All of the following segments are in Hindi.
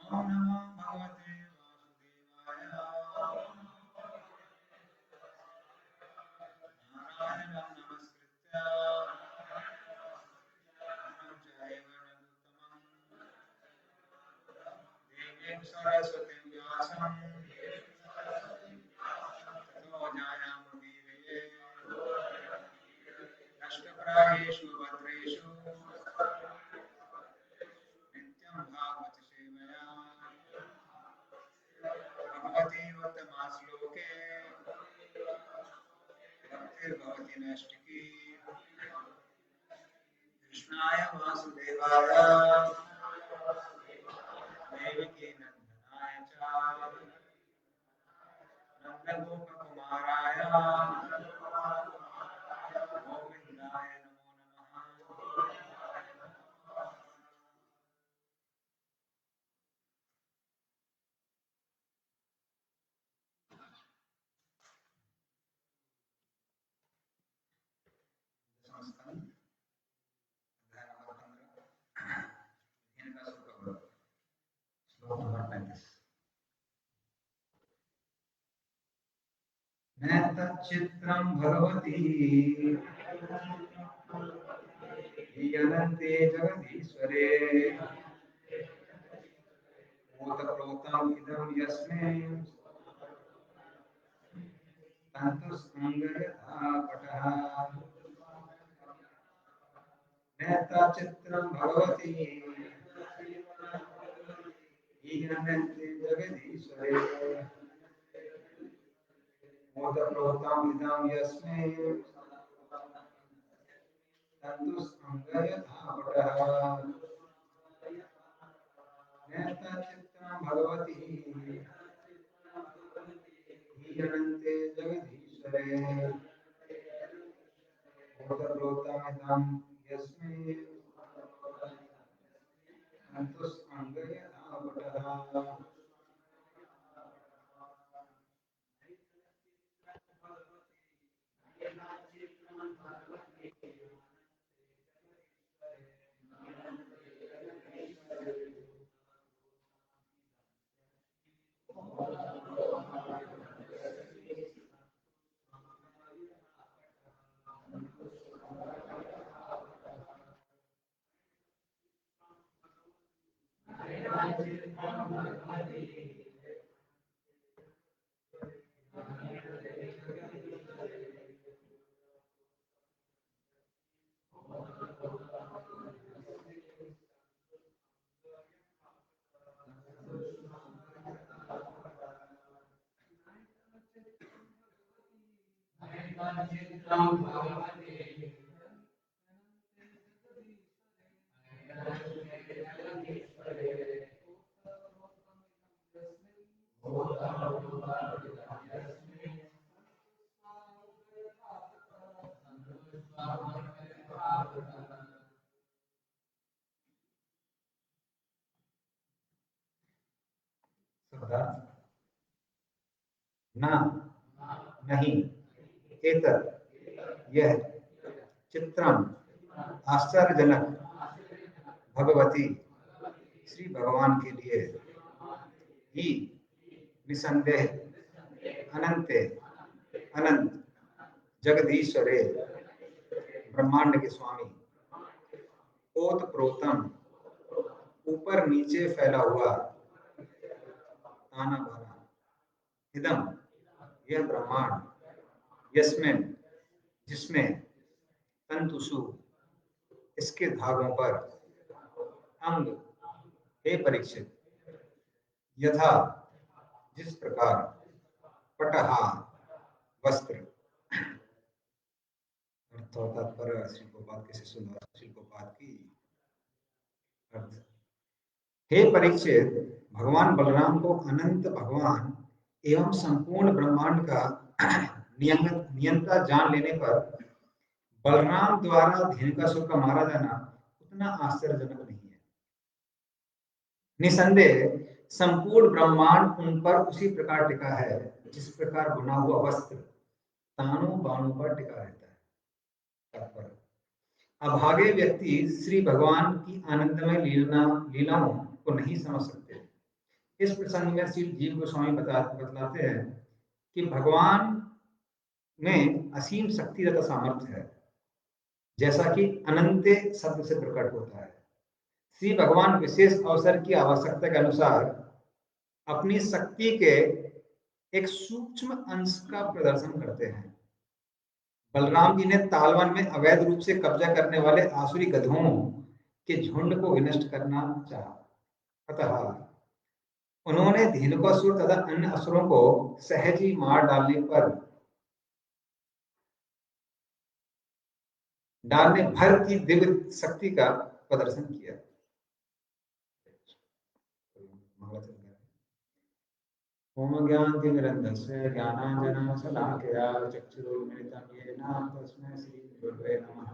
ओम नमो भगवते वासुदेवाय। नारायणं नमस्कृत्य नरं चैव नरोत्तमं देवीं सरस्वतीं व्यासं ततो जयमुदीरये। नष्टप्रायेषु भद्रेषु नित्यं भागवत सेवया भगवती वर्तमानश्लोके भक्तिर्भवति नैष्टिकी। कृष्णाय वासुदेवाय देवकी नंदनाय च नन्दगोपकुमाराय गोविन्दाय नमो नमः। श्लोक नंबर 35। न तच्चित्रं भगवती हीयनन्ते जगदीश्वरे भूतप्रोतम् इदं यस्मिन् तन्तुस्कन्धयथा पटः। न तच्चित्रं भगवती हीयनन्ते जगदीश्वरे भूतप्रोतम् इदं यस्मिन् तन्तुस्कन्धयथा पटः। नेत्रचित्तं भगवती हीयनन्ते जगदीश्वरे भूतप्रोतमिदं यस्मिन् तन्तुस्कन्धयथा पटः। न नहीं एतत् यह चित्रम आश्चर्यजनक भगवती श्री भगवान के लिए ही निसंदेह अनंते अनंत जगदीश्वरे ब्रह्मांड के स्वामी ओत प्रोतम ऊपर नीचे फैला हुआ ताना बाना इदम यह ब्रह्मांड यस्मिन जिसमें तंतुषु इसके धागों पर अंग हे परीक्षित यथा जिस प्रकार पटहा वस्त्र अर्थात पर शिल्पोपात के शिष्य शिल्पोपात की अर्थ हे परीक्षित भगवान बलराम को अनंत भगवान एवं संपूर्ण ब्रह्मांड का नियंता जान लेने पर बलराम द्वारा धेनुकासुर का मारा जाना उतना आश्चर्यजनक नहीं है। निसंदेह संपूर्ण ब्रह्मांड उन पर उसी प्रकार टिका है जिस प्रकार बुना हुआ वस्त्र तानों बाणों पर टिका रहता है। अभागे व्यक्ति श्री भगवान की आनंदमय लीलाओं को नहीं समझ सकते। इस प्रसंग में श्री जीव गोस्वामी बतलाते हैं कि भगवान में असीम शक्ति तथा सामर्थ्य है, जैसा कि अनंत शब्द से प्रकट होता है। श्री भगवान विशेष अवसर की आवश्यकता के अनुसार अपनी शक्ति के एक सूक्ष्म अंश का प्रदर्शन करते हैं। बलराम जी ने तालवन में अवैध रूप से कब्जा करने वाले आसुरी गधों के झुंड को विनष्ट करना चाहा। अतः उन्होंने धेनुकासुर तथा अन्य असुरों को सहज ही मार डालने भर की दिव्य शक्ति का प्रदर्शन किया। ओम ज्ञानतिमिरन्धस्य ज्ञानाञ्जनशलाकया चक्षुरुन्मिलितं येन तस्मै श्रीगुरवे नमः।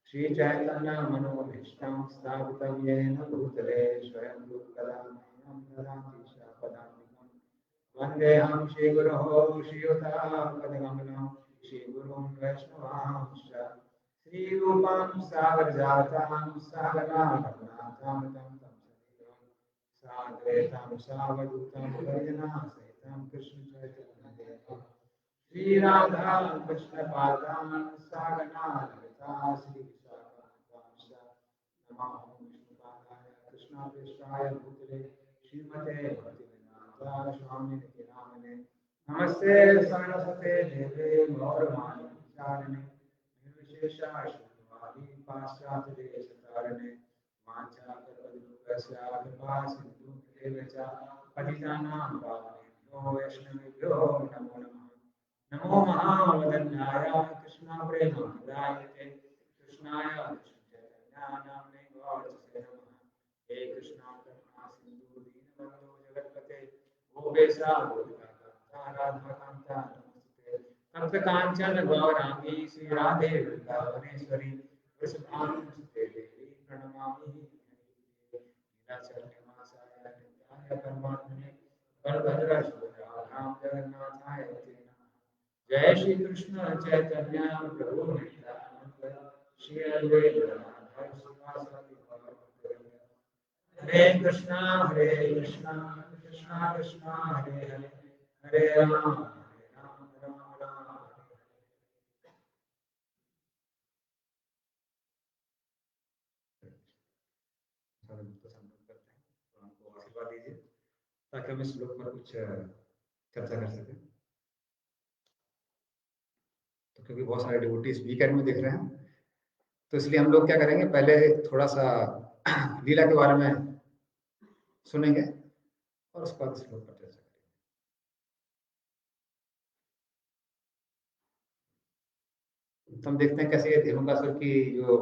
श्रीचैतन्यमनोभीष्टं स्थापितं येन भूतले स्वयं रूपकदा मह्यं ददाति शापदान्तिकं। वन्देऽहं श्रीगुरोः श्रीयुतापदकमलं श्रीगुरुं वैष्णवांश्च श्रीरूपं सागरजातं सहगना रघुनाथां तं साद्वैतं सावधूतं परिजनासहितं कृष्ण चैतन्यदेवं श्रीराधा कृष्ण पादान् सहगना ललिता श्रीविशाखांश्च नमः विष्णुपादाय कृष्णाकृष्णाय भूतले श्रीमते भक्तिवेदान्त स्वामिनिति नामिने नमस्ते सरस्वते देवे गौरवाणी चारिणे निर्विशेषा शून्यवादी पाश्चात्यदेशतारिणे वाञ्छाकल्पतरुभ्यश्च कृपा सिन्धुभ्येव च पतितानां पावनेभ्यो वैष्णवेभ्यो नमो नमः। नमो महावदन्याय कृष्णाप्रेमप्रदायते कृष्णाय कृष्णचैतन्यानाम्ने गौरसे नमः। हे कृष्णा करुणा सिन्धु दीनबन्धो जगत्पते गोपेशा गोपिकान्ता राधाकान्ता नमोस्तुते। तप्त काञ्चन गौराङ्गी श्रीराधे वृन्दावनेश्वरी वृषभानुसुते देवी प्रणमामि नीलाचलनिवासाय नित्याय परमात्मने बलभद्रसुभद्राभ्यां जगन्नाथाय ते नमः। जय श्री कृष्ण चैतन्य प्रभु नित्यानंद श्री अद्वैत गदाधर श्रीवासादि गौरभक्तवृंद। हरे कृष्णा कृष्णा कृष्णा हरे हरे हरे राम राम राम हरे हरे। हमको आशीर्वाद दीजिए ताकि हम इस श्लोक पर कुछ चर्चा कर सकें। तो क्योंकि बहुत सारे डिवोटीज वीकेंड में दिख रहे हैं, तो इसलिए हम लोग क्या करेंगे, पहले थोड़ा सा लीला के बारे में सुनेंगे और उसके बाद श्लोक पर चर्चा करेंगे। तो हम देखते हैं कैसे धेनुकासुर की जो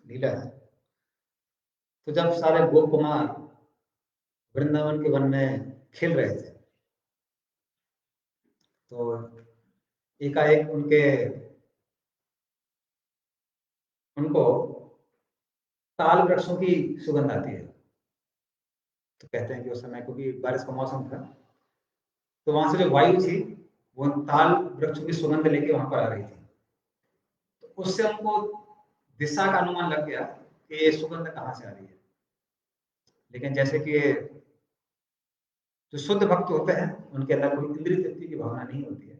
लीला है। तो जब सारे गोप कुमार वृंदावन के वन में खेल रहे थे, तो एकाएक उनको ताल वृक्षों की सुगंध आती है। तो कहते हैं कि उस समय क्योंकि बारिश का मौसम था, तो वहां से जो वायु थी वो ताल वृक्षों की सुगंध लेके वहां पर आ रही थी। तो उससे उनको दिशा का अनुमान लग गया कि ये सुगंध कहाँ से आ रही है। लेकिन जैसे कि जो शुद्ध भक्त होते हैं उनके अंदर कोई इंद्रिय तृप्ति की भावना नहीं होती है,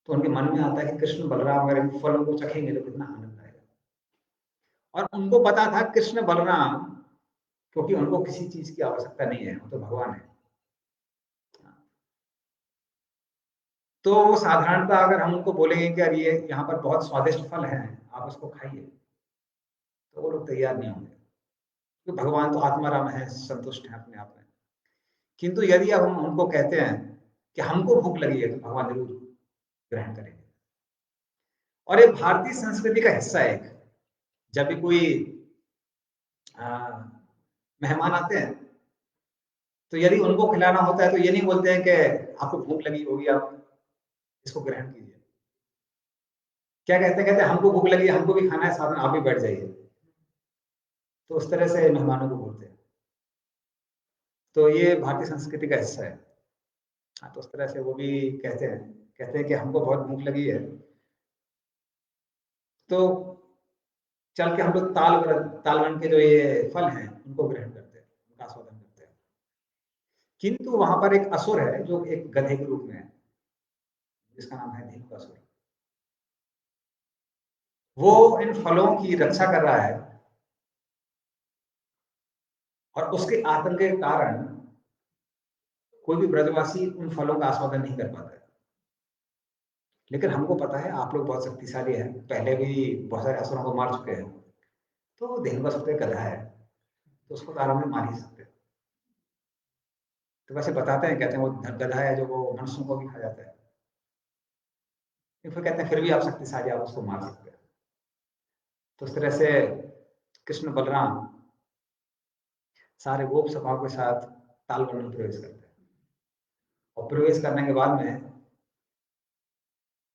तो उनके मन में आता है कि कृष्ण बलराम अगर इन फलों को चखेंगे तो कितना आनंद आएगा। और उनको पता था कृष्ण बलराम, क्योंकि उनको किसी चीज की आवश्यकता नहीं है, वो तो भगवान है। तो साधारणतः अगर हम उनको बोलेंगे कि यार ये यहाँ पर बहुत स्वादिष्ट फल हैं, आप उसको खाइए, तो वो लोग तैयार नहीं होंगे, क्योंकि भगवान तो आत्माराम है, संतुष्ट है अपने आप में। किंतु यदि अब हम उनको कहते हैं कि हमको भूख लगी है, तो भगवान जरूर ग्रहण करेंगे। और ये भारतीय संस्कृति का हिस्सा है। जब भी कोई मेहमान आते हैं, तो यदि उनको खिलाना होता है तो ये नहीं बोलते हैं कि आपको भूख लगी होगी, आप इसको ग्रहण कीजिए। क्या कहते हैं, कहते हैं हमको भूख लगी है, हमको भी खाना है, साथ में आप भी बैठ जाइए। तो उस तरह से मेहमानों को बोलते हैं। तो ये भारतीय संस्कृति का हिस्सा है। हाँ, तो उस तरह से वो भी कहते हैं कि हमको बहुत भूख लगी है, तो चल के हम लोग तालवन के जो ये फल हैं उनको ग्रहण करते हैं, उनका आस्वादन करते हैं। किंतु वहां पर एक असुर है जो एक गधे के रूप में है, जिसका नाम है धेनुकासुर। वो इन फलों की रक्षा कर रहा है और उसके आतंक के कारण कोई भी ब्रजवासी उन फलों का आस्वादन नहीं कर पाता है। लेकिन हमको पता है आप लोग बहुत शक्तिशाली हैं, पहले भी बहुत सारे असुरों को मार चुके हैं, तो धेनुकासुर तो एक गधा है, तो उसको तो आराम से मार ही सकते हैं। तो वैसे बताते हैं, कहते हैं वो गधा है जो वो मनुष्यों को भी खा जाता है, फिर कहते हैं फिर भी आप शक्तिशाली, आप उसको मार सकते हैं। तो इस तरह से कृष्ण बलराम सारे गोप सभाओं के साथ तालवन में प्रवेश करते हैं, और प्रवेश करने के बाद में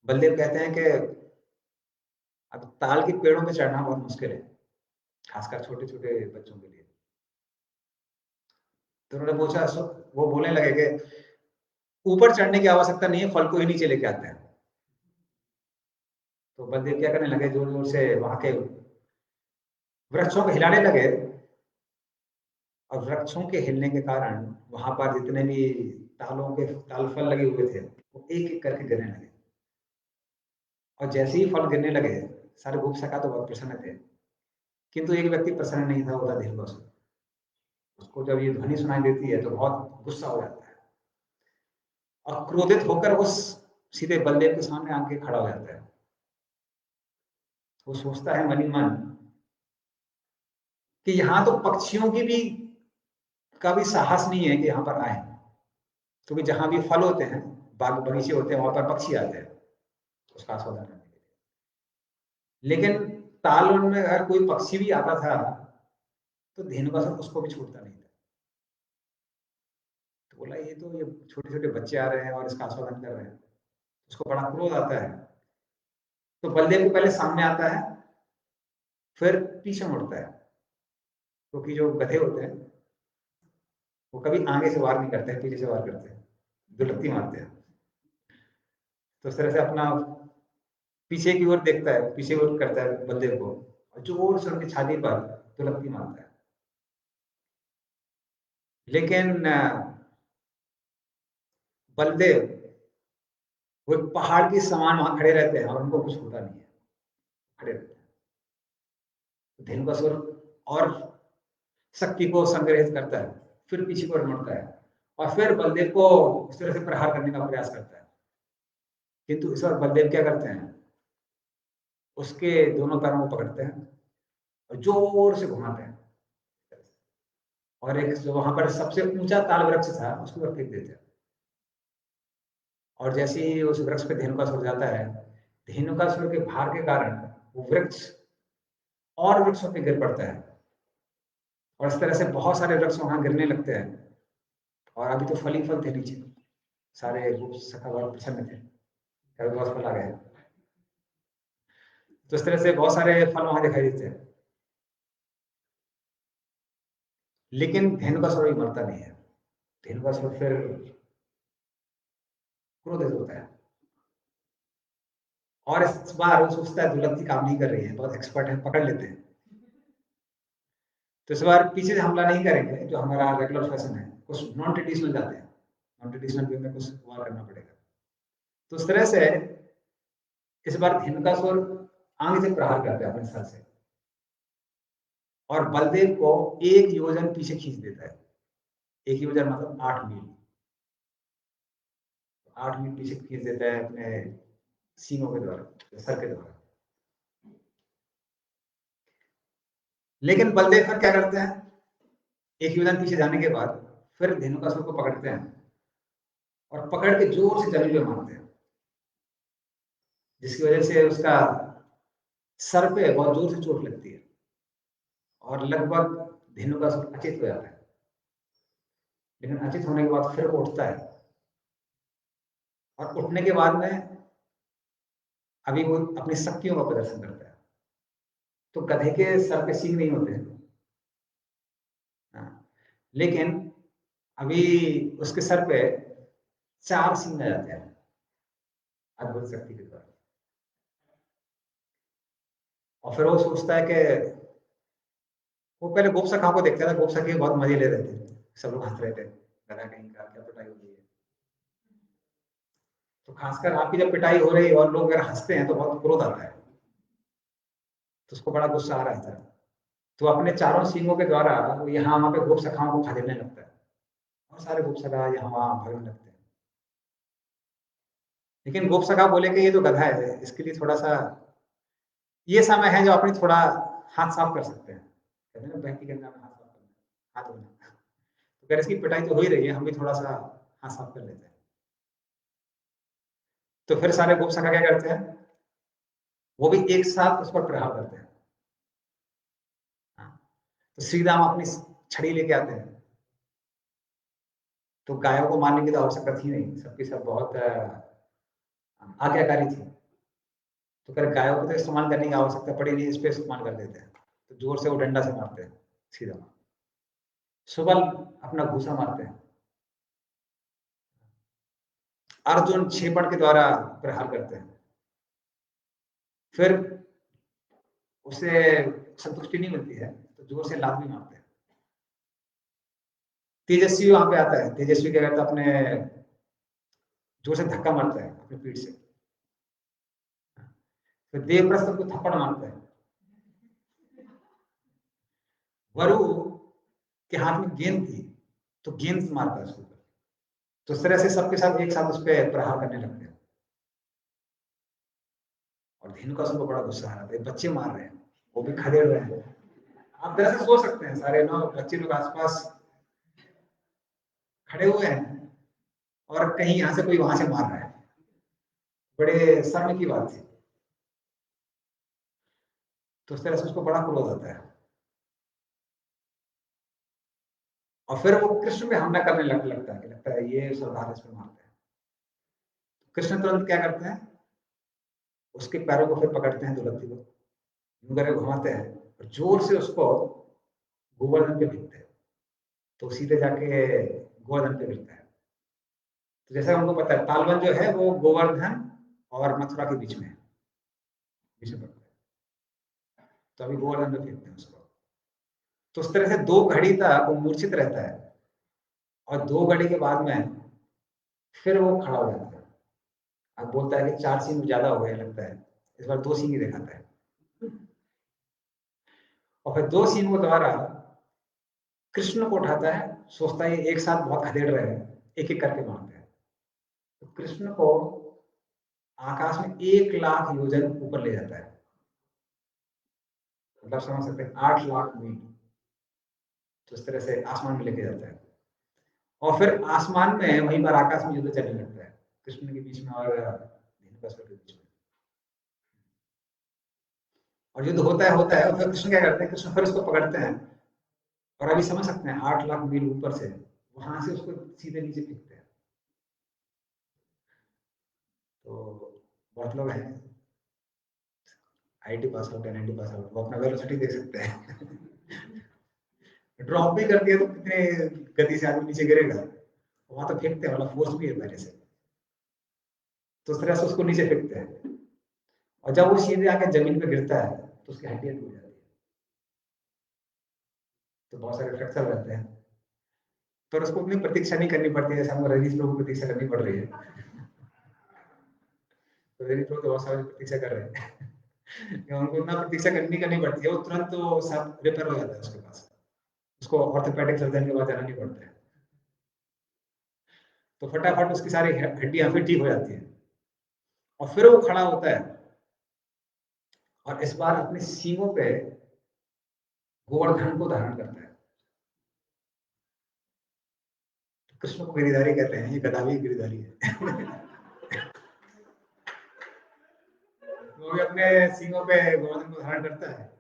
बलदेव कहते हैं कि अब ताल के पेड़ों पे चढ़ना बहुत मुश्किल है, खासकर छोटे छोटे बच्चों के लिए। तो उन्होंने पूछा, वो बोलने लगे कि ऊपर चढ़ने की आवश्यकता नहीं है, फल को ही नीचे लेके आते हैं। तो बलदेव क्या करने लगे, जोर जोर से वहां के वृक्षों को हिलाने लगे, और वृक्षों के हिलने के कारण वहां पर जितने भी तालों के ताल फल लगे हुए थे वो एक एक करके गिरने लगे। और जैसे ही फल गिरने लगे, सारे गोप सखा तो बहुत प्रसन्न थे, किंतु एक व्यक्ति प्रसन्न नहीं था, वो था धेनुकासुर। उसको जब ये ध्वनि सुनाई देती है तो बहुत गुस्सा हो जाता है, और क्रोधित होकर वो सीधे बलदेव के सामने आके खड़ा हो जाता है। वो सोचता है मन ही मन कि यहाँ तो पक्षियों की भी का भी साहस नहीं है कि यहाँ पर आए, क्योंकि जहां भी फल होते हैं, बाग बगीचे होते हैं, वहां पर पक्षी आते हैं उसका आस्वादन करने के लिए। लेकिन ताल में अगर कोई पक्षी भी आता था तो धेनुकासुर उसको भी छोड़ता नहीं था। तो बोला ये तो ये छोटे छोटे बच्चे आ रहे हैं और इसका आस्वादन कर रहे हैं, उसको बड़ा क्रोध आता है। तो बलदेव के पहले सामने आता है, फिर पीछे मुड़ता है, क्योंकि जो गधे होते हैं वो कभी आगे से वार नहीं करते हैं, पीछे से वार करते हैं, दुलत्ती मारते हैं। तो इस तरह से अपना पीछे की ओर देखता है, पीछे की ओर करता है बलदेव को, और जोर से उनकी छाती पर दुलत्ती मारता है। लेकिन बलदेव वो एक पहाड़ के समान वहां खड़े रहते हैं और उनको कुछ होता नहीं है, खड़े रहते हैं। तो धेनुकासुर और शक्ति को संग्रहित करता है, फिर पीछे को मुड़ता है, और फिर बलदेव को इस तरह से प्रहार करने का प्रयास करता है। किंतु इस बार बलदेव क्या करते हैं, उसके दोनों पैरों को पकड़ते हैं और जोर से घुमाते हैं, और एक जो वहां पर सबसे ऊंचा ताल वृक्ष था उसके ऊपर फेंक देते हैं। और जैसे ही उस वृक्ष पे धेनुकासुर जाता है, धेनुकासुर के भार के कारण वो वृक्ष और वृक्षों पे गिर पड़ता है, और इस तरह से बहुत सारे वृक्ष वहां गिरने लगते हैं। और अभी तो फल ही फल थे नीचे, सारे गोप सखा बहुत प्रसन्न थे, कभी बहुत फल आ गए। तो इस तरह से बहुत सारे फल वहां दिखाई देते हैं, लेकिन धेनुकासुर भी मरता नहीं है। धेनुकासुर फिर क्रोधित होता है, और इस बार वो सोचता है दुलत्ती काम नहीं कर रही है, बहुत एक्सपर्ट है, पकड़ लेते हैं। तो इस बार पीछे से हमला नहीं करेंगे जो हमारा रेगुलर फैशन है, कुछ नॉन ट्रेडिशनल जाते हैं, नॉन ट्रेडिशनल वे में कुछ वार करना पड़ेगा। तो इस तरह से इस बार धेनुकासुर आगे से प्रहार करता है अपने सर से, और बलदेव को 1 योजन पीछे खींच देता है। 1 योजन मतलब 8 मील, 8 मील पीछे खींच देता है अपने सींगों के द्वारा, सर के द्वारा। लेकिन बलदेव फिर क्या करते हैं, 1 योजन पीछे जाने के बाद फिर धेनुकासुर को पकड़ते हैं और पकड़ के जोर से जमीन पे मारते हैं, जिसकी वजह से उसका सर पे बहुत जोर से चोट लगती है, और लगभग धेनुकासुर अचेत हो जाता है। लेकिन अचेत होने के बाद फिर वो उठता है, और उठने के बाद में अभी वो अपनी शक्तियों का प्रदर्शन करता है। तो गधे के सर पे सींग नहीं होते हैं, हाँ, लेकिन अभी उसके सर पे 4 सींग आ जाते हैं अद्भुत शक्ति के द्वारा। और फिर वो सोचता है कि वो पहले गोप सखा को देखता था, गोप सखी बहुत मजे ले रहे थे, सब लोग हंस रहे थे, गधा कहीं का, क्या पिटाई हो रही है। तो खासकर आपकी जब पिटाई हो रही है और लोग अगर हंसते हैं तो बहुत क्रोध आता है, तो उसको बड़ा गुस्सा आ रहा था। तो अपने चारों सींगों के द्वारा वो यहाँ वहाँ पे गोप सखाओं को खदेड़ने लगता है, और सारे गोप सखा यहाँ वहाँ भागने लगते हैं। लेकिन गोप सखा बोले कि ये तो गधा है, इसके लिए थोड़ा सा ये समय है जो अपनी थोड़ा हाथ साफ कर सकते हैं, कहते हैं ना बहती गंगा में हाथ साफ करना, हाथ धोना। तो अगर इसकी पिटाई तो हो ही रही है, हम भी थोड़ा सा हाथ साफ कर लेते हैं। तो फिर सारे गोप सखा क्या करते हैं, वो भी एक साथ उस पर प्रहार करते हैं। हाँ, तो श्री राम अपनी छड़ी लेके आते हैं। तो गायों को मारने की तो आवश्यकता थी नहीं, सबकी सब बहुत आज्ञाकारी थी। तो फिर गायों को तो इस्तेमाल करने की आवश्यकता पड़ी नहीं, इस पे इस्तेमाल कर देते हैं। तो जोर से वो डंडा से मारते हैं सीधा। सुबल अपना घूसा मारते हैं। अर्जुन क्षेपण के द्वारा प्रहार करते हैं। फिर उसे संतुष्टि नहीं मिलती है तो जोर से लात भी मारते हैं। तेजस्वी वहां पे आता है, तेजस्वी क्या करता है, अपने जोर से धक्का मारता है अपनी पीठ से। फिर देवप्रस्थ को थप्पड़ मारता है। वरु के हाथ में गेंद थी, तो गेंद मारता है उसके ऊपर। तो इस तरह से सबके साथ एक साथ उस पर प्रहार करने लगते हैं। और धेनुकासुर को बड़ा गुस्सा आ रहा था, बच्चे मार रहे हैं, वो भी खदेड़ रहे हैं। आप दरअसल सोच सकते हैं, सारे ना बच्चे लोग आसपास खड़े हुए हैं और कहीं यहाँ से कोई वहां से मार रहा है। बड़े शर्म की बात थी। तो उस तरह से उसको बड़ा क्रोध आता है, और फिर वो कृष्ण पे हमला करने लगता है ये सरदार इस पे मारते हैं। कृष्ण तुरंत क्या करते हैं, उसके पैरों को फिर पकड़ते हैं, दुलत्ती को यूं करके घुमाते हैं और जोर से उसको गोवर्धन पे फेंकते हैं। तो सीधे जाके गोवर्धन पे गिरता है। तो जैसा हमको पता है, तालवन जो है वो गोवर्धन और मथुरा के बीच में है, बीच में पड़ता है। तो अभी गोवर्धन पे फेंकते हैं उसको। तो उस तरह से 2 घड़ी तक वो मूर्छित रहता है, और 2 घड़ी के बाद में फिर वो खड़ा हो जाता है। अब बोलता है कि 4 सींग ज्यादा हो गए लगता है, इस बार 2 सींग ही दिखाता है। और फिर 2 सींगों द्वारा कृष्ण को उठाता है, सोचता है एक साथ बहुत खदेड़ रहे हैं, एक एक करके मारते हैं। तो कृष्ण को आकाश में 1 लाख योजन ऊपर ले जाता है, मतलब समझ सकते हैं 8 लाख मील। तो इस तरह से आसमान में लेके जाता है, और फिर आसमान में वहीं पर आकाश में युद्ध चलने लगता है कृष्ण के बीच में और धेनुकासुर के बीच में। और युद्ध होता है और फिर कृष्ण क्या करते हैं, कृष्ण फिर उसको पकड़ते हैं, और अभी समझ सकते हैं 8 लाख मील ऊपर से वहां से उसको सीधे नीचे फेंकते हैं। तो बहुत लोग हैं IT pass out, NIT pass out, वो अपना वेलोसिटी देख सकते हैं। ड्रॉप भी कर दिया तो कितने गति से आदमी नीचे गिरेगा, वहां तो फेंकते हैं, वाला फोर्स भी है पहले से। तो उस तरह से उसको नीचे फेंकते हैं, और जब वो सीधे आके जमीन पे गिरता है तो उसकी हड्डियां टूट जाती है। तो बहुत सारे फ्रैक्चर रहते हैं, पर उसको उतनी प्रतीक्षा नहीं करनी पड़ती है जैसे हमको रजनीश प्रभु की प्रतीक्षा करनी पड़ रही है। तो रजनीश प्रभु तो बहुत सारी प्रतीक्षा कर रहे हैं। कि उनको उतना प्रतीक्षा करनी पड़ती है, वो तुरंत तो सब रिपेयर हो जाता है उसके पास, उसको ऑर्थोपेडिक सर्जन के पास जाना नहीं पड़ता है। तो फटाफट उसकी सारी हड्डियां फिर ठीक हो जाती है, और फिर वो खड़ा होता है, और इस बार अपने सींगों पे गोवर्धन को धारण करता है। तो कृष्ण को गिरिधारी कहते हैं, ये गधा भी गिरिधारी है। वो भी अपने सींगों पे गोवर्धन को धारण करता है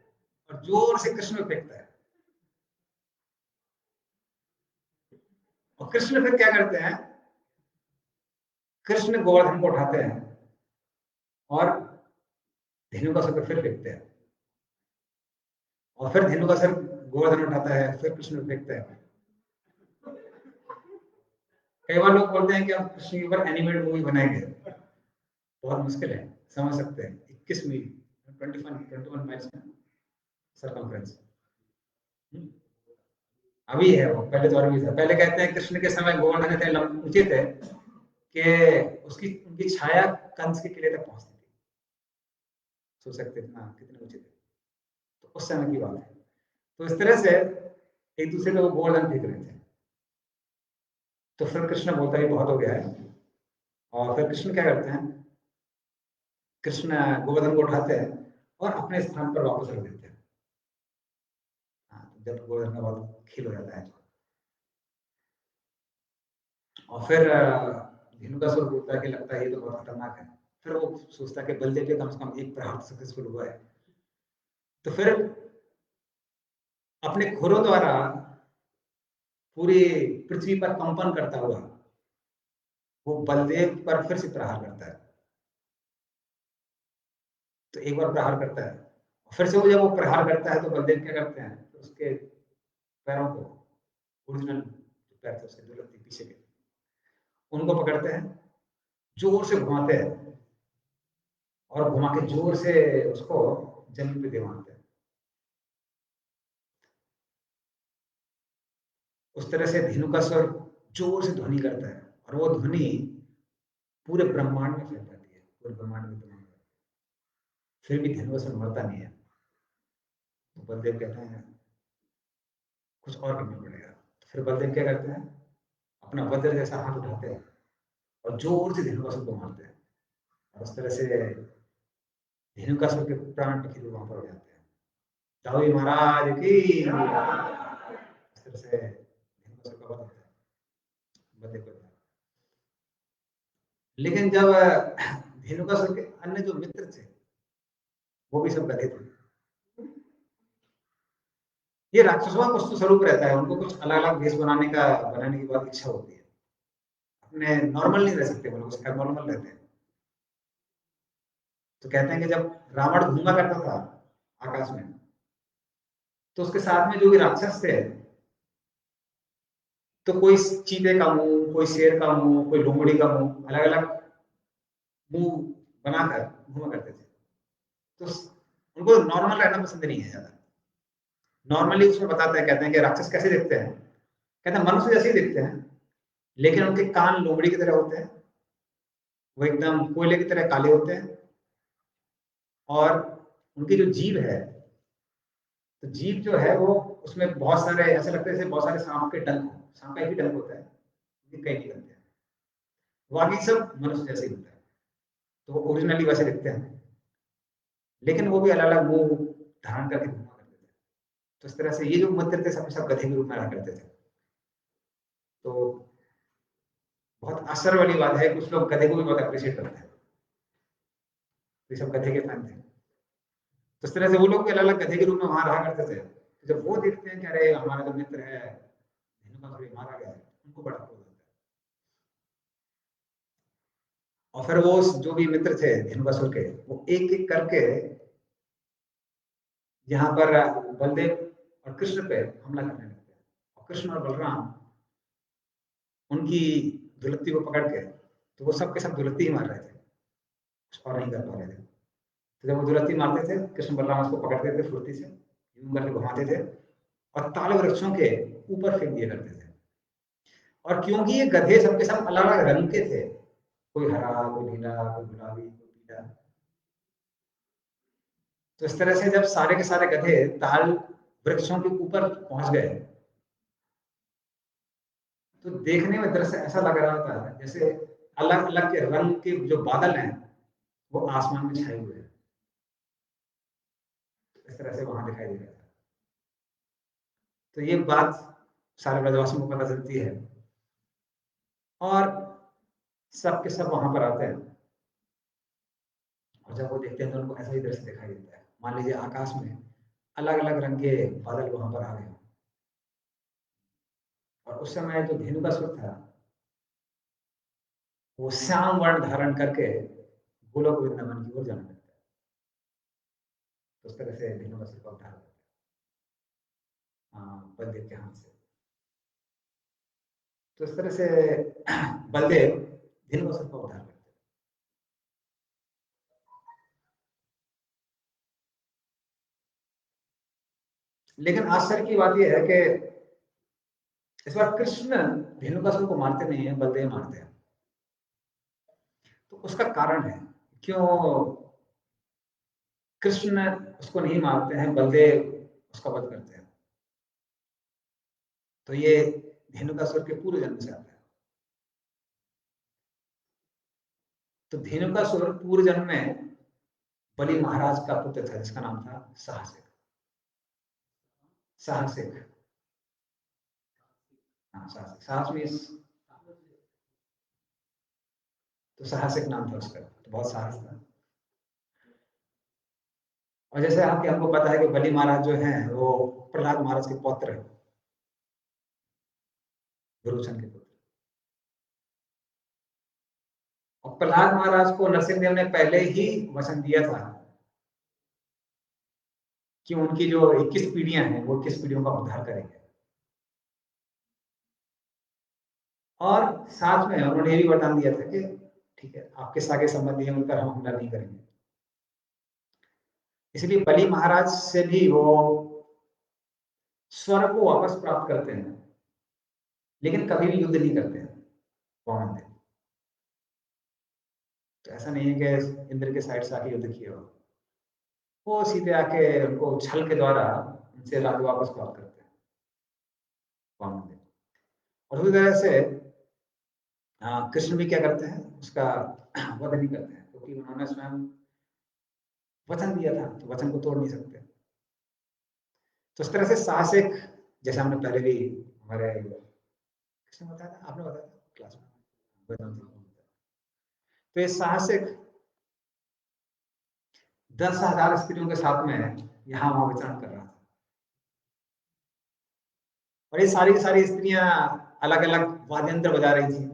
और जोर से कृष्ण में फेंकता है। और कृष्ण फिर क्या करते हैं, कृष्ण गोवर्धन को उठाते हैं और धेनुकासुर पे फिर फेंकते हैं, और फिर धेनुकासुर गोवर्धन उठाता है, फिर कृष्ण पे फेंकते हैं। कई बार लोग बोलते हैं कि हम कृष्ण के ऊपर एनिमेटेड मूवी बनाएंगे, बहुत मुश्किल है, समझ सकते हैं 21 मील 21 माइल्स सर्कमफ्रेंस। अभी है वो, पहले तो और भी था। पहले कहते हैं कृष्ण के समय गोवर्धन इतने ऊंचे थे कि उसकी उनकी छाया कंस के किले तक पहुंचती थी। सोच सकते हैं ना कितने ऊंचे थे, तो उस समय की बात है। तो इस तरह से एक दूसरे को गोवर्धन फेंक रहे थे। तो फिर कृष्ण बोलता है बहुत हो गया है, और फिर कृष्ण क्या करते हैं, कृष्ण गोवर्धन को उठाते हैं और अपने स्थान पर वापस रख देते हैं। हाँ, तो जब गोवर्धन का बहुत खेल हो जाता है, और फिर धेनुकासुर बोलता है कि लगता है ये तो बहुत खतरनाक है। फिर वो सोचता है कि बलदेव के कम से कम एक प्रहार सक्सेसफुल हुआ है। तो फिर अपने खुरों द्वारा पूरी पृथ्वी पर कंपन करता हुआ वो बलदेव पर फिर से प्रहार करता है। तो एक बार प्रहार करता है, फिर से वो जब वो प्रहार करता है तो बलदेव क्या करते हैं, तो उसके पैरों को, ओरिजिनल जो पैर थे उसके दो लत्ती पीछे के, उनको पकड़ते हैं, जोर से घुमाते हैं और घुमा के जोर से उसको जमीन पे दे मारते हैं। उस तरह से धेनुकासुर जोर से ध्वनि करता है और वो ध्वनि पूरे ब्रह्मांड में फैल जाती है, पूरे ब्रह्मांड में तमाम। फिर भी धेनुकासुर मरता नहीं है। तो बलदेव कहते हैं कुछ और करना पड़ेगा। तो फिर बलदेव क्या करते हैं, अपना वज्र जैसा हाथ उठाते हैं और जोर से धेनुकासुर को मारते हैं। और उस तरह से धेनुकासुर के प्राण पखेरु वहां पर हो जाते हैं। दाऊदी महाराज की इस तरह से धेनुकासुर का वध होता है बलदेव के द्वारा। लेकिन जब धेनुकासुर के अन्य जो मित्र थे वो भी सब गधे थे। ये राक्षसों का कुछ तो स्वरूप रहता है, उनको कुछ अलग अलग भेष बनाने की बहुत इच्छा होती है। अपने नॉर्मल नहीं रह सकते, वो लोग एबनॉर्मल रहते हैं। तो कहते हैं कि जब रावण घूमा करता था आकाश में, तो उसके साथ में जो भी राक्षस थे, तो कोई चीते का मुंह, कोई शेर का मुंह, कोई लोमड़ी का मुंह, अलग अलग मुंह बनाकर घूमा करते थे। तो उनको नॉर्मल रहना पसंद नहीं है ज्यादा। नॉर्मली उसमें बताते हैं, कहते हैं कि राक्षस कैसे दिखते हैं, कहते हैं मनुष्य जैसे ही दिखते हैं, लेकिन उनके कान लोमड़ी की तरह होते हैं, वो एकदम कोयले की तरह काले होते हैं, और उनकी जो जीभ है, तो जीभ जो है वो, उसमें बहुत सारे ऐसे लगते हैं जैसे बहुत सारे सांप के डंक हो। सांप का एक ही डंक होता है, कई निकलते हैं। बाकी सब मनुष्य जैसे ही होता है, तो वो ओरिजिनली वैसे दिखते हैं, लेकिन वो भी अलग अलग मुंह धारण करके घूमा करते थे। तो इस तरह से ये जो मंत्र थे सब सब गधे के रूप में रहा करते थे। तो बहुत आश्चर्य वाली बात है, कुछ लोग गधे को भी बहुत अप्रिशिएट करते हैं, ये सब गधे के फैन थे। तो इस तरह से वो लोग भी अलग अलग गधे के रूप में वहां रहा करते थे। तो जब वो देखते हैं कि अरे हमारा जो मित्र है धेनुकासुर मारा गया है, उनको बड़ा क्रोध होता है। और फिर वो जो भी मित्र थे धेनुकासुर के, वो एक एक करके यहाँ पर बलदेव और कृष्ण पे हमला करने लगते हैं। और कृष्ण और बलराम उनकी दुलत्ती को पकड़ के, तो वो सबके सब दुलत्ती ही मार रहे थे, कुछ और नहीं कर पा रहे थे। तो जब वो दुलत्ती मारते थे, कृष्ण बलराम उसको पकड़ते थे फुर्ती से, यूं करके घुमाते थे और ताल वृक्षों के ऊपर फेंक दिया करते थे। और क्योंकि ये गधे सबके सब अलग अलग रंग के थे, कोई हरा, कोई नीला, कोई गुलाबी, कोई पीला, तो इस तरह से जब सारे के सारे गधे ताल वृक्षों के ऊपर पहुंच गए, तो देखने में दृश्य ऐसा लग रहा था जैसे अलग अलग के रंग के जो बादल हैं वो आसमान में छाए हुए हैं। इस तरह से वहां दिखाई दे रहा था। तो ये बात सारे ब्रजवासियों को पता चलती है, और सबके सब वहां पर आते हैं। और जब वो देखते हैं तो उनको ऐसा ही दृश्य दिखाई देता है। मान लीजिए आकाश में अलग अलग रंग के बादल वहां पर आ गए, और उस समय जो धेनु का सुर था वो श्याम वर्ण धारण करके गोलोक वृंदावन की ओर जाने लगता है। तो उस तरह से धेनु का सुर का उद्धार होता है बलदेव के हाथ से। तो इस तरह से बलदेव धेनु का सुर का उद्धार करते हैं। लेकिन आश्चर्य की बात यह है कि इस बार कृष्ण धेनुकासुर को मारते नहीं है, बलदेव मारते हैं। तो उसका कारण है क्यों कृष्ण उसको नहीं मारते हैं, बलदेव उसका वध करते हैं। तो ये धेनुकासुर के पूर्व जन्म से आता है। तो धेनुकासुर पूर्व जन्म में बलि महाराज का पुत्र था, जिसका नाम था साहसिक। साहसिक, हाँ साहसिक, साहस मीन्स, तो साहसिक नाम था उसका, तो बहुत साहस था। और जैसे हमको पता है कि बलि महाराज जो हैं वो प्रहलाद महाराज के पौत्र हैं, विरोचन के पुत्र। और प्रहलाद महाराज को नरसिंहदेव ने पहले ही वचन दिया था कि उनकी जो 21 पीढ़ियां हैं वो 21 पीढ़ियों का उद्धार करेंगे। और साथ में उन्होंने ये भी वरदान दिया था कि ठीक है, आपके सागे संबंधी हैं, उन पर हम हमला नहीं करेंगे। इसलिए बलि महाराज से भी वो स्वर्ग को वापस प्राप्त करते हैं, लेकिन कभी भी युद्ध नहीं करते हैं वामन देव। तो ऐसा नहीं है कि इंद्र के साइड से आके युद्ध किया हो, वो सीधे आके उनको छल के द्वारा उनसे राज्य वापस प्राप्त करते हैं वामन देव। और उसी तरह से कृष्ण भी क्या करते हैं, उसका वध नहीं करते हैं, क्योंकि उन्होंने स्वयं वचन दिया था, तो वचन को तोड़ नहीं सकते। तो इस तरह से साहसिक, जैसे हमने पहले भी हमारे किसने बताया था, आपने बताया था क्लास में, तो ये साहसिक 10,000 स्त्रियों के साथ में यहाँ वहां विचरण कर रहा था। और ये सारी की सारी स्त्रियां अलग अलग वाद्य यंत्र बजा रही थी,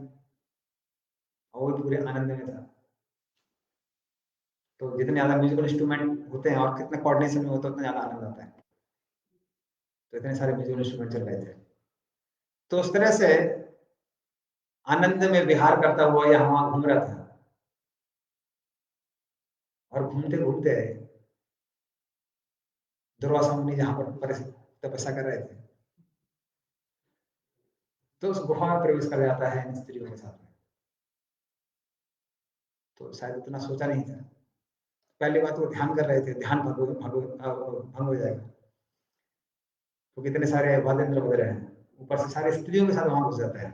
और वो पूरे आनंद में था। तो जितने ज्यादा म्यूजिकल इंस्ट्रूमेंट होते हैं और कितने कोऑर्डिनेशन में होता है, उतना ज्यादा आनंद आता है। तो इतने सारे म्यूजिकल इंस्ट्रूमेंट चल रहे थे, तो उस तरह से आनंद में विहार करता हुआ यहाँ वहां घूम रहा था। और घूमते घूमते दुर्वासा मुनि जहां पर तपस्या कर रहे थे, तो उस गुफा में प्रवेश कर जाता है इन स्त्रियों के साथ में। तो शायद इतना सोचा नहीं था। पहली बात वो ध्यान कर रहे थे, ध्यान भंग हो जाएगा, तो कितने सारे वाद्यंत्र बज रहे हैं, ऊपर से सारे स्त्रियों के साथ वहां घुस जाता है।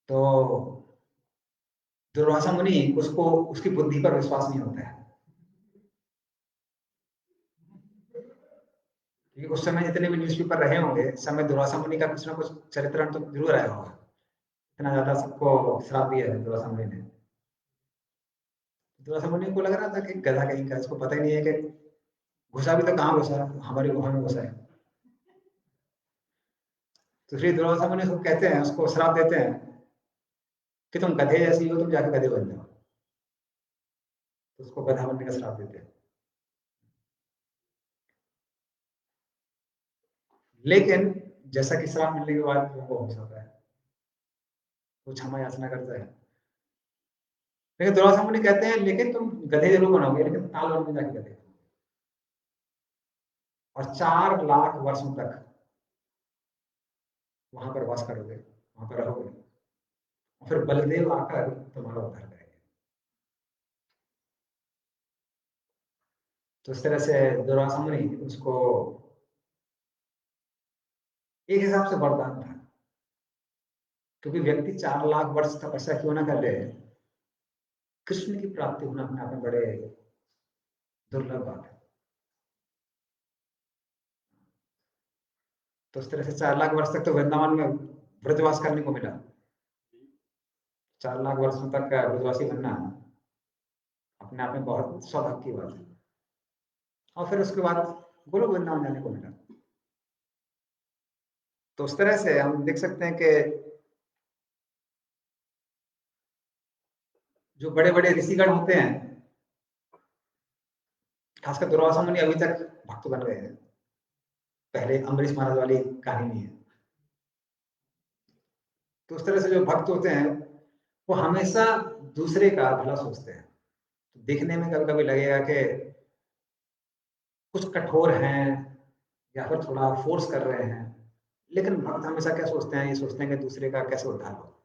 तो दुर्वासा मुनि उसको, उसकी बुद्धि पर विश्वास नहीं होता है, क्योंकि उस समय जितने भी न्यूज़पेपर रहे होंगे, समय दुर्वासा मुनि का कुछ ना कुछ चरित्र तो जरूर आया होगा। इतना ज्यादा सबको श्राप दिया है दुर्वासा मुनि ने। दुर्वासा मुनि को लग रहा था कि गधा कहीं का, इसको पता ही नहीं है कि घुसा भी तो कहाँ घुसा, हमारी गुफा में घुसा है। तो श्री दुर्वासा मुनि उसको कहते हैं, उसको श्राप देते हैं कि तुम गधे जैसी हो, तुम जाके गधे बन जाओ। तो उसको गधा बनने का श्राप देते हैं। लेकिन जैसा कि श्राप मिलने के बाद वो हो जाता है, वो क्षमा याचना करता है। लेकिन दुर्वासा मुनि कहते हैं लेकिन तुम गधे जरूर बनोगे, लेकिन ताल वन में जाके गधे बनोगे। और 4 लाख वर्षों तक वहां पर वास करोगे, वहां पर रहोगे, और फिर बलदेव आकर तुम्हारा उद्धार करेंगे। तो इस तरह से दुर्वासा मुनि उसको एक हिसाब से वरदान था, क्योंकि व्यक्ति 4 लाख वर्ष तपस्या क्यों ना कर ले, कृष्ण की प्राप्ति होना अपने आप में बड़े दुर्लभ बात है। तो इस तरह से 4 लाख वर्ष तक तो वृंदावन में व्रजवास करने को मिला। 4 लाख वर्षों तक का ब्रजवासी बनना अपने आप में बहुत सौभाग्य की बात है। और फिर उसके बाद गोलोक वृंदावन जाने को मिला। तो उस तरह से हम देख सकते हैं कि जो बड़े बड़े ऋषिगण होते हैं, खासकर दुर्वासा मुनि अभी तक भक्त बन गए हैं। पहले अम्बरीश महाराज वाली कहानी नहीं है। तो उस तरह से जो भक्त होते हैं वो हमेशा दूसरे का भला सोचते हैं। तो देखने में कभी कभी लगेगा कि कुछ कठोर हैं या फिर थोड़ा फोर्स कर रहे हैं, लेकिन भक्त हमेशा क्या सोचते हैं, ये सोचते हैं कि दूसरे का कैसे उद्धार हो।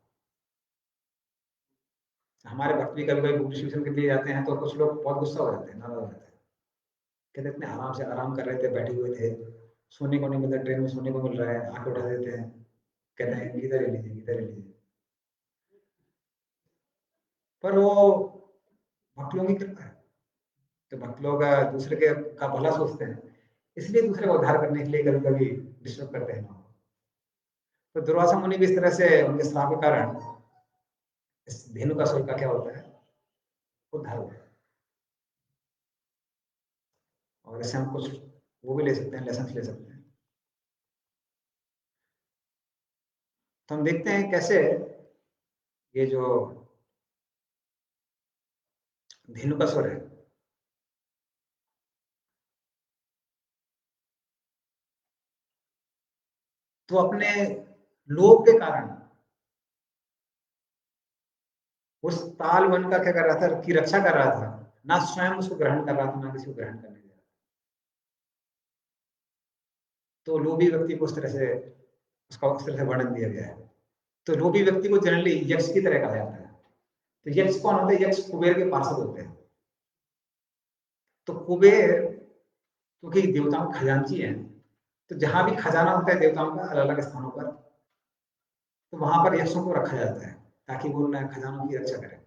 हमारे भक्त भी कभी कभी बुक डिस्ट्रीब्यूशन के लिए जाते हैं तो कुछ लोग बहुत गुस्सा हो जाते हैं, नाराज हो जाते हैं, कहते इतने आराम से आराम कर रहे थे, बैठे हुए थे, सोने को नहीं मिलता, ट्रेन में सोने को मिल रहा है, आंखें उठा देते हैं, कहते हैं इधर ही लीजिए, इधर ही लीजिए। पर वो भक्त लोगों की कृपा है, तो भक्त लोग दूसरे के का भला सोचते हैं, इसलिए दूसरे को उद्धार करने के लिए कभी कभी डिस्टर्ब करते हैं लोग। तो दुर्वासा मुनि भी इस तरह से उनके श्राप के कारण इस धेनु का स्वर्ग का क्या होता है, उद्धार होता है। और इससे हम कुछ वो भी ले सकते हैं, लेसन ले सकते हैं। तो हम देखते हैं कैसे ये जो धेनु का स्वर है, तो अपने लोभ के कारण उस ताल वन का क्या कर रहा था, की रक्षा कर रहा था, ना स्वयं उसको ग्रहण कर रहा था, ना किसी को ग्रहण करने दे रहा था। तो लोभी व्यक्ति को उस तरह से उसका उस तरह से वर्णन दिया गया है। तो लोभी व्यक्ति को जनरली यक्ष की तरह कहा जाता है। तो यक्ष कौन होते हैं, यक्ष कुबेर के पार्षद होते हैं। तो कुबेर क्योंकि देवताओं के खजांची हैं, तो जहां भी खजाना होता है देवताओं का अलग अलग स्थानों पर, तो वहां पर यक्षों को रखा जाता है ताकि वो उन खजानों की रक्षा करें।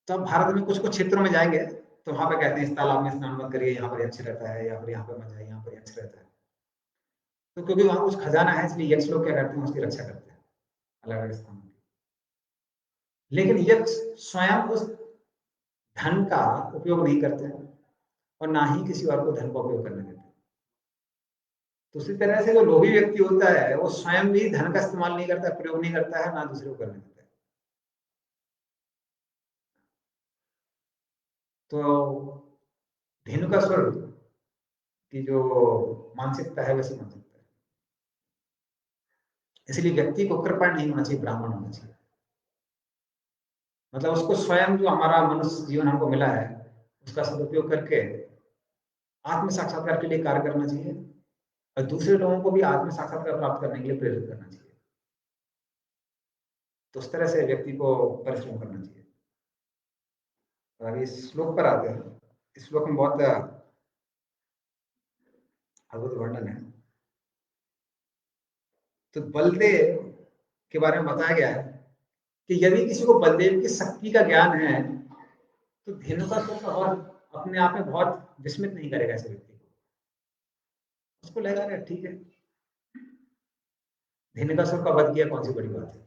तो अब भारत में कुछ कुछ क्षेत्रों में जाएंगे तो वहां पर कहते हैं इस तालाब में स्नान मत करिए, यहाँ पर यक्ष रहता है, या फिर यहाँ पर मत जाइए, यहाँ पर यक्ष रहता है। तो क्योंकि वहां कुछ खजाना है, इसलिए यक्ष लोग क्या करते हैं, उसकी रक्षा करते हैं अलग अलग स्थानों की। लेकिन यक्ष स्वयं उस धन का उपयोग नहीं करते हैं और ना ही किसी और को धन का उपयोग करने देते हैं। तो उसी तरह से जो लोभी व्यक्ति होता है वो स्वयं भी धन का इस्तेमाल नहीं करता, प्रयोग नहीं करता है, ना दूसरे को करने देता है। तो धेनु का स्वर की जो मानसिकता है वैसी मानसिकता है, इसलिए व्यक्ति को कृपण नहीं होना चाहिए, ब्राह्मण होना चाहिए। मतलब उसको स्वयं जो हमारा मनुष्य जीवन हमको मिला है उसका सदुपयोग करके आत्म साक्षात्कार के लिए कार्य करना चाहिए और दूसरे लोगों को भी आत्म साक्षात्कार प्राप्त करने के लिए प्रेरित करना चाहिए। तो उस तरह से व्यक्ति को परिश्रम करना चाहिए। और अभी इस श्लोक पर आते हैं। इस श्लोक में बहुत अद्भुत वर्णन है। तो बलदेव के बारे में बताया गया है कि यदि किसी को बलदेव की शक्ति का ज्ञान है तो धेनु का स्वर और अपने आप में बहुत विस्मित नहीं करेगा ऐसे व्यक्ति को। उसको लगेगा ठीक है, धेनु का स्वर का वध किया, कौन सी बड़ी बात है।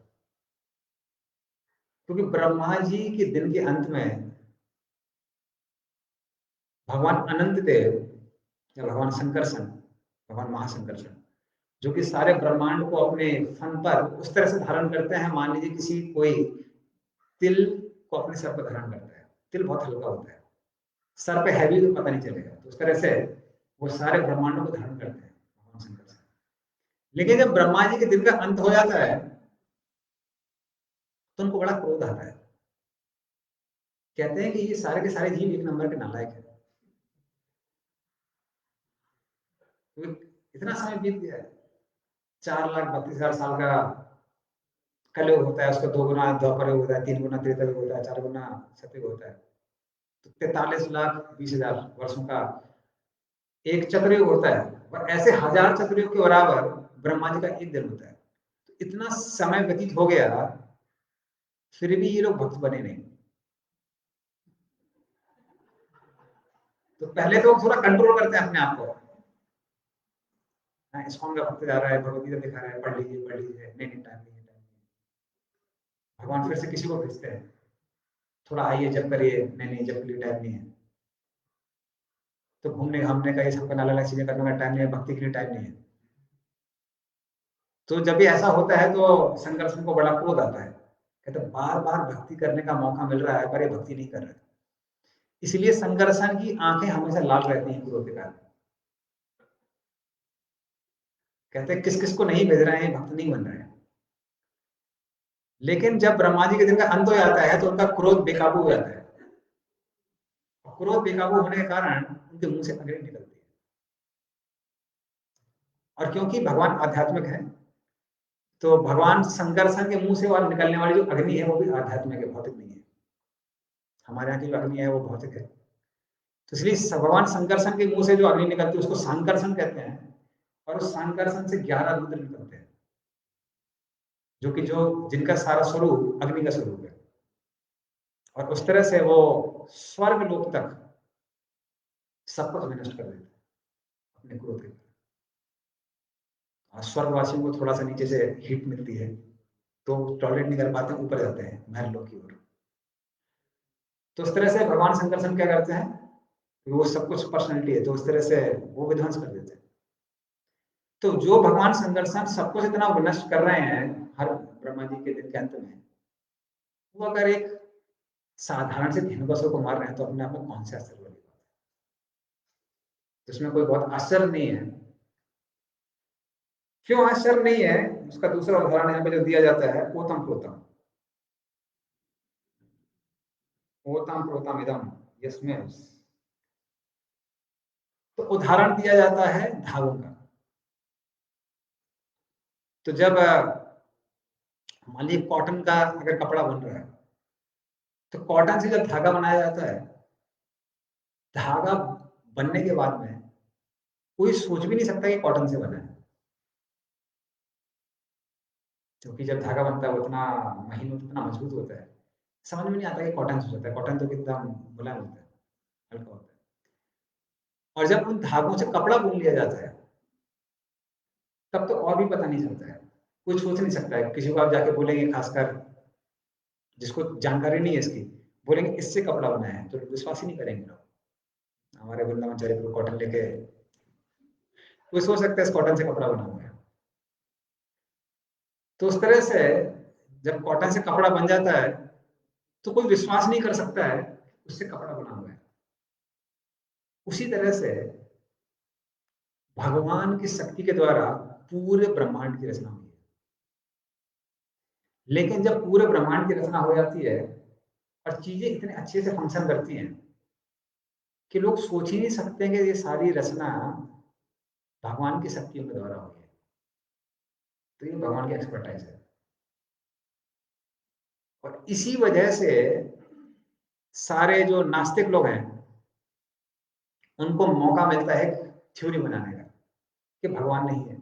क्योंकि ब्रह्मा जी के दिन के अंत में भगवान अनंत देव या भगवान संकर्षण, भगवान महासंकर्षण, जो कि सारे ब्रह्मांड को अपने फन पर उस तरह से धारण करते हैं, मान लीजिए किसी कोई तिल को अपने सर पर धारण करता है, तिल बहुत हल्का होता है, सर पे हैवी तो पता नहीं चलेगा, तो उस तरह से वो सारे ब्रह्मांडों को धारण करते हैं भगवान शंकर से। लेकिन जब ब्रह्मा जी के दिन का अंत हो जाता है तो उनको बड़ा क्रोध आता है। कहते हैं कि ये सारे के सारे जीव एक नंबर के नालायक है, तो इतना समय बीत गया है, 4,32,000 साल का कलयुग होता है, उसका 2 गुना द्वापर युग होता है, 3 गुना त्रेता युग होता है, 4 गुना सतयुग होता है। तो 43,20,000 वर्षों का एक चक्रयुग होता है, और ऐसे हजार चक्रयुग के बराबर ब्रह्मा जी का एक दिन होता है। तो इतना समय व्यतीत हो गया, फिर भी ये लोग भक्त बने नहीं। तो पहले तो थोड़ा कंट्रोल करते हैं अपने आप को, इस्कॉन का भक्त जा रहा है, भगवत गीता दिखा रहा है, पढ़ लीजिए पढ़ लीजिए, नहीं नहीं टाइम नहीं है, टाइम नहीं है। भगवान फिर से किसी को भेजते हैं, थोड़ा आइए जब करिए, नहीं नहीं जब के लिए टाइम नहीं है। तो घूमने घामने का, ये सब अलग अलग चीजें करने का टाइम नहीं है, भक्ति के लिए टाइम नहीं है। तो जब भी ऐसा होता है तो संकर्षण को बड़ा क्रोध आता है, कहते बार बार भक्ति करने का मौका मिल रहा है पर ये भक्ति नहीं कर रहे। इसलिए संकर्षण की आंखें हमेशा लाल रहती हैं क्रोध के कारण। कहते हैं किस किस को नहीं भेज रहे हैं, भक्त नहीं बन रहे हैं। लेकिन जब ब्रह्मा जी के दिन का अंत हो जाता है तो उनका क्रोध बेकाबू हो जाता है, और क्रोध बेकाबू होने के कारण उनके मुंह से अग्नि निकलती है, और क्योंकि भगवान आध्यात्मिक है, तो भगवान संकर्षण के मुंह से और निकलने वाली जो अग्नि है वो भी आध्यात्मिक है, भौतिक नहीं है। हमारे यहाँ की जो अग्नि है वो भौतिक है। तो इसलिए भगवान संकर्षण के मुंह से जो अग्नि निकलती है उसको सांकर्षण कहते हैं, और उस सांकर्षण से 11 रुद्र निकलते हैं, जो जिनका सारा स्वरूप अग्नि का स्वरूप है। और उस तरह से वो स्वर्ग लोक तक सब कुछ विनष्ट कर देते हैं अपने क्रोध के। और स्वर्गवासियों को थोड़ा सा नीचे से हीट मिलती है तो टॉयलेट नहीं कर पाते, ऊपर जाते हैं महल लोक की ओर। तो उस तरह से भगवान संकर्षण क्या करते हैं, वो सब कुछ पर्सनैलिटी है, तो उस तरह से वो विध्वंस कर देते हैं। तो जो भगवान संकर्षण सब कुछ इतना विनष्ट कर रहे हैं हर ब्रह्मा जी के दिन के अंत में, वो अगर एक साधारण से धेनुकासुर को मार रहे हैं तो अपने आप में कौन से आश्चर्य वाली बात है, जिसमें कोई बहुत आश्चर्य नहीं है। क्यों आश्चर्य नहीं है, उसका दूसरा उदाहरण यहाँ पे जो दिया जाता है, ओतम प्रोतम। ओतम प्रोतम इदम यस्मै। तो उदाहरण दिया जाता है धागों का। तो जब मान लीजिए कॉटन का अगर कपड़ा बन रहा है, तो कॉटन से जब धागा बनाया जाता है, धागा बनने के बाद में कोई सोच भी नहीं सकता कि कॉटन से बना है, क्योंकि जब धागा बनता है वो इतना महीन होता है, इतना मजबूत होता है, समझ में नहीं आता कि कॉटन से होता है। कॉटन तो कितना मुलायम होता है, हल्का होता है। और जब उन धागों से कपड़ा बुन लिया जाता है, तब तो और भी पता नहीं चलता है। कोई सोच नहीं सकता है, किसी को आप जाके बोलेंगे, खासकर जिसको जानकारी नहीं है इसकी, बोलेंगे इससे कपड़ा बनाया है, तो विश्वास ही नहीं करेंगे लोग। हमारे वृंदावनचार्य को कॉटन लेके कोई सोच सकता है इस कॉटन से कपड़ा बना हुआ है। तो उस तरह से जब कॉटन से कपड़ा बन जाता है तो कोई विश्वास नहीं कर सकता है उससे कपड़ा बना हुआ है। उसी तरह से भगवान की शक्ति के द्वारा पूरे ब्रह्मांड की रचना हुई है। लेकिन जब पूरे ब्रह्मांड की रचना हो जाती है और चीजें इतने अच्छे से फंक्शन करती हैं कि लोग सोच ही नहीं सकते कि ये सारी रचना भगवान की शक्तियों के द्वारा हुई है। तो ये भगवान की एक्सपर्टाइज है। और इसी वजह से सारे जो नास्तिक लोग हैं उनको मौका मिलता है थ्योरी बनाने का कि भगवान नहीं है।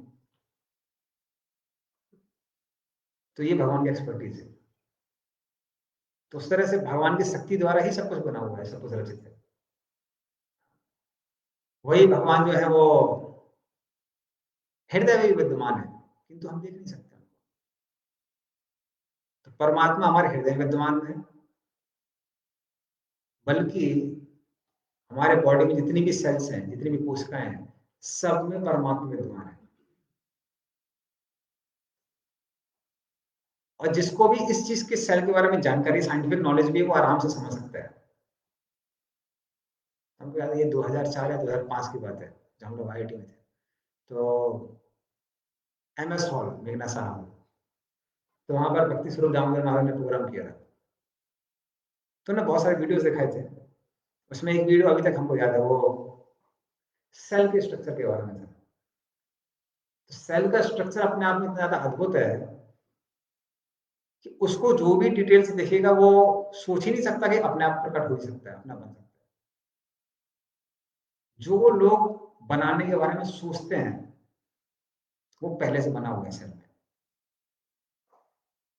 तो ये भगवान की एक्सपर्टीज है। तो उस तरह से भगवान की शक्ति द्वारा ही सब कुछ बना हुआ है, सब कुछ रचित है। वही भगवान जो है वो हृदय में भी विद्यमान है, किंतु हम देख नहीं सकते। तो परमात्मा हमारे हृदय में विद्यमान है, बल्कि हमारे बॉडी में जितनी भी सेल्स हैं, जितनी भी कोशिकाएं हैं, सब में परमात्मा विद्यमान है। और जिसको भी इस चीज के सेल के बारे में जानकारी, साइंटिफिक नॉलेज भी है, वो आराम से समझ सकता है। हमको याद है ये 2004 या 2005 की बात है, जब हम लोग आईआईटी में थे। तो MS हॉल, मेघना साहब, तो वहां पर भक्ति स्वरूप दामोदर महाराज ने प्रोग्राम किया था। तो उन्होंने बहुत सारे वीडियोस दिखाए थे। उसमें एक वीडियो अभी तक हमको याद है, वो सेल के स्ट्रक्चर के बारे में था। तो सेल का स्ट्रक्चर अपने आप में इतना ज्यादा अद्भुत है कि उसको जो भी डिटेल से देखेगा वो सोच ही नहीं सकता कि अपने आप प्रकट हो ही सकता है, अपना बन सकता है। जो लोग बनाने के बारे में सोचते हैं वो पहले से बना हुआ है सेल में।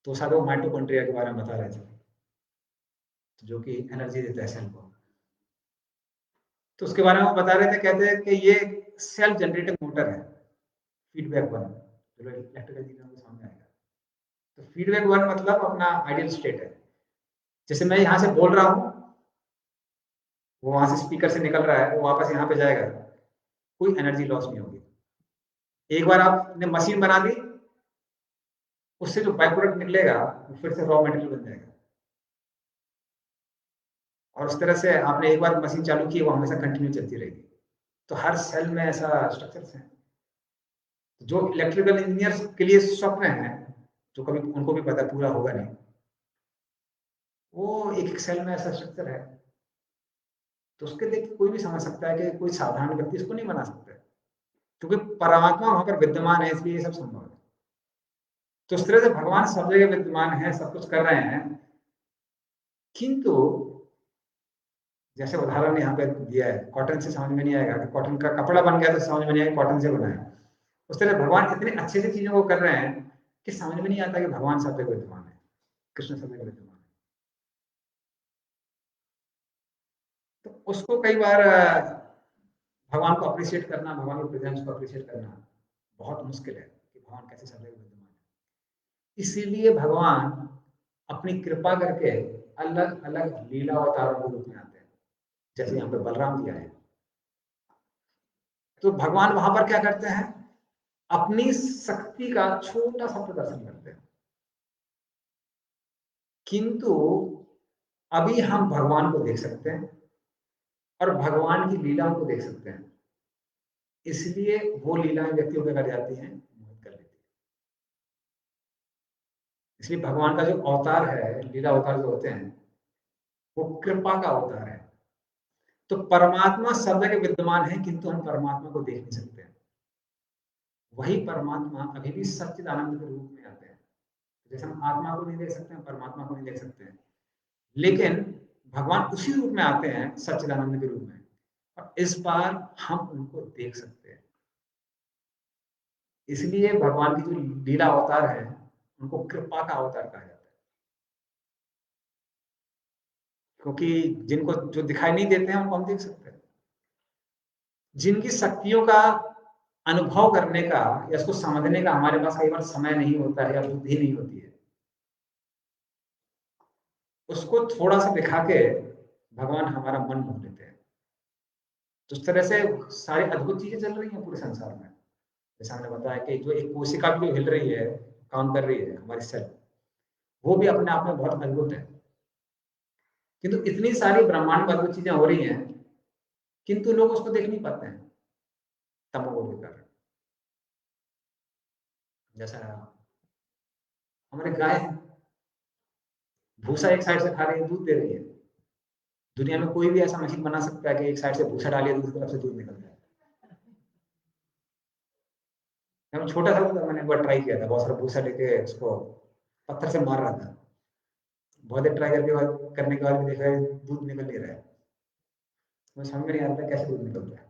तो शायद वो माइटोकॉन्ड्रिया के बारे में बता रहे थे, जो कि एनर्जी देता है सेल को। तो उसके बारे में वो बता रहे थे, कहते हैं कि ये सेल्फ जनरेटिंग मोटर है, फीडबैक वन, जो इलेक्ट्रिकल इंजीनियर को सामने आएगा। तो फीडबैक वन मतलब अपना आइडियल स्टेट है। जैसे मैं यहाँ से बोल रहा हूँ, वो वहां से स्पीकर से निकल रहा है, वो वापस यहाँ पे जाएगा, कोई एनर्जी लॉस नहीं होगी। एक बार आपने मशीन बना दी, उससे जो बाई प्रोडक्ट निकलेगा वो फिर से रॉ मटेरियल बन जाएगा। और उस तरह से आपने एक बार मशीन चालू की, वो हमेशा कंटिन्यू चलती रहेगी। तो हर सेल में ऐसा स्ट्रक्चर्स है। जो इलेक्ट्रिकल इंजीनियर्स के लिए स्वप्न है, जो कभी उनको भी पता पूरा होगा नहीं, वो एक एक सेल में ऐसा स्ट्रक्चर है। तो उसके देख के कोई भी समझ सकता है कि कोई साधारण व्यक्ति इसको नहीं बना सकता है। क्योंकि परमात्मा वहां पर विद्यमान है, इसलिए ये सब संभव है। तो इस तरह से भगवान सब जगह विद्यमान है, सब कुछ कर रहे हैं, किंतु जैसे उदाहरण यहाँ पे दिया है, कॉटन से समझ में नहीं आएगा कि कॉटन का कपड़ा बन गया तो समझ में नहीं आएगा कॉटन से बना है। उस तरह भगवान इतने अच्छे से चीजों को कर रहे हैं कि समझ में नहीं आता कि भगवान सब जगह विद्यमान है, कृष्ण सब जगह विद्यमान है। तो उसको कई बार भगवान को अप्रिशिएट करना, भगवान की प्रेजेंस को अप्रिशिएट करना बहुत मुश्किल है कि भगवान कैसे सब जगह विद्यमान है। इसीलिए भगवान अपनी कृपा करके अलग अलग लीला अवतारों के रूप में आते हैं, जैसे यहाँ पे बलराम जी आए। तो भगवान वहां पर क्या करते हैं, अपनी शक्ति का छोटा सा प्रदर्शन करते हैं, किंतु अभी हम भगवान को देख सकते हैं और भगवान की लीलाओं को देख सकते हैं, इसलिए वो लीलाएं व्यक्तियों पे कर जाती हैं, मोहित कर लेती है। इसलिए भगवान का जो अवतार है, लीला अवतार जो होते हैं, वो कृपा का अवतार है। तो परमात्मा सब जगह विद्यमान है, किंतु हम परमात्मा को देख नहीं सकते हैं। वही परमात्मा अभी भी सच्चिदानंद के रूप में आते हैं। जैसे हम आत्मा को नहीं देख सकते हैं, परमात्मा को नहीं देख सकते हैं, लेकिन भगवान उसी रूप में आते हैं, सच्चिदानंद के रूप में, और इस बार हम उनको देख सकते हैं। इसलिए भगवान की जो लीला अवतार है, उनको कृपा का अवतार कहा जाता है, क्योंकि जिनको जो दिखाई नहीं देते हैं उनको हम देख सकते हैं। जिनकी शक्तियों का अनुभव करने का या उसको समझने का हमारे पास कई बार समय नहीं होता है या बुद्धि नहीं होती है, उसको थोड़ा सा दिखा के भगवान हमारा मन मोह लेते हैं। तो इस तरह से सारी अद्भुत चीजें चल रही हैं पूरे संसार में। जैसे हमने बताया कि जो एक कोशिका भी हिल रही है, काम कर रही है, हमारी सेल, वो भी अपने आप में बहुत अद्भुत है। किंतु इतनी सारी ब्रह्मांड में अद्भुत चीजें हो रही हैं, किंतु लोग उसको देख नहीं पाते हैं, तमोगुण के कारण। जैसा हमारे गाय है, भूसा एक साइड से खा रही है, दूध दे रही है। दुनिया में कोई भी ऐसा मशीन बना सकता है कि एक साइड से भूसा डालिए, दूसरी तरफ से दूध निकल जाए। मैं छोटा था तो मैंने एक बार ट्राई किया था, बहुत सारा भूसा लेके उसको पत्थर से मार रहा था। बहुत देर ट्राई करने के बाद भी देखा दूध निकल नहीं रहा है। मुझे समझ में नहीं आता कैसे दूध निकलता है।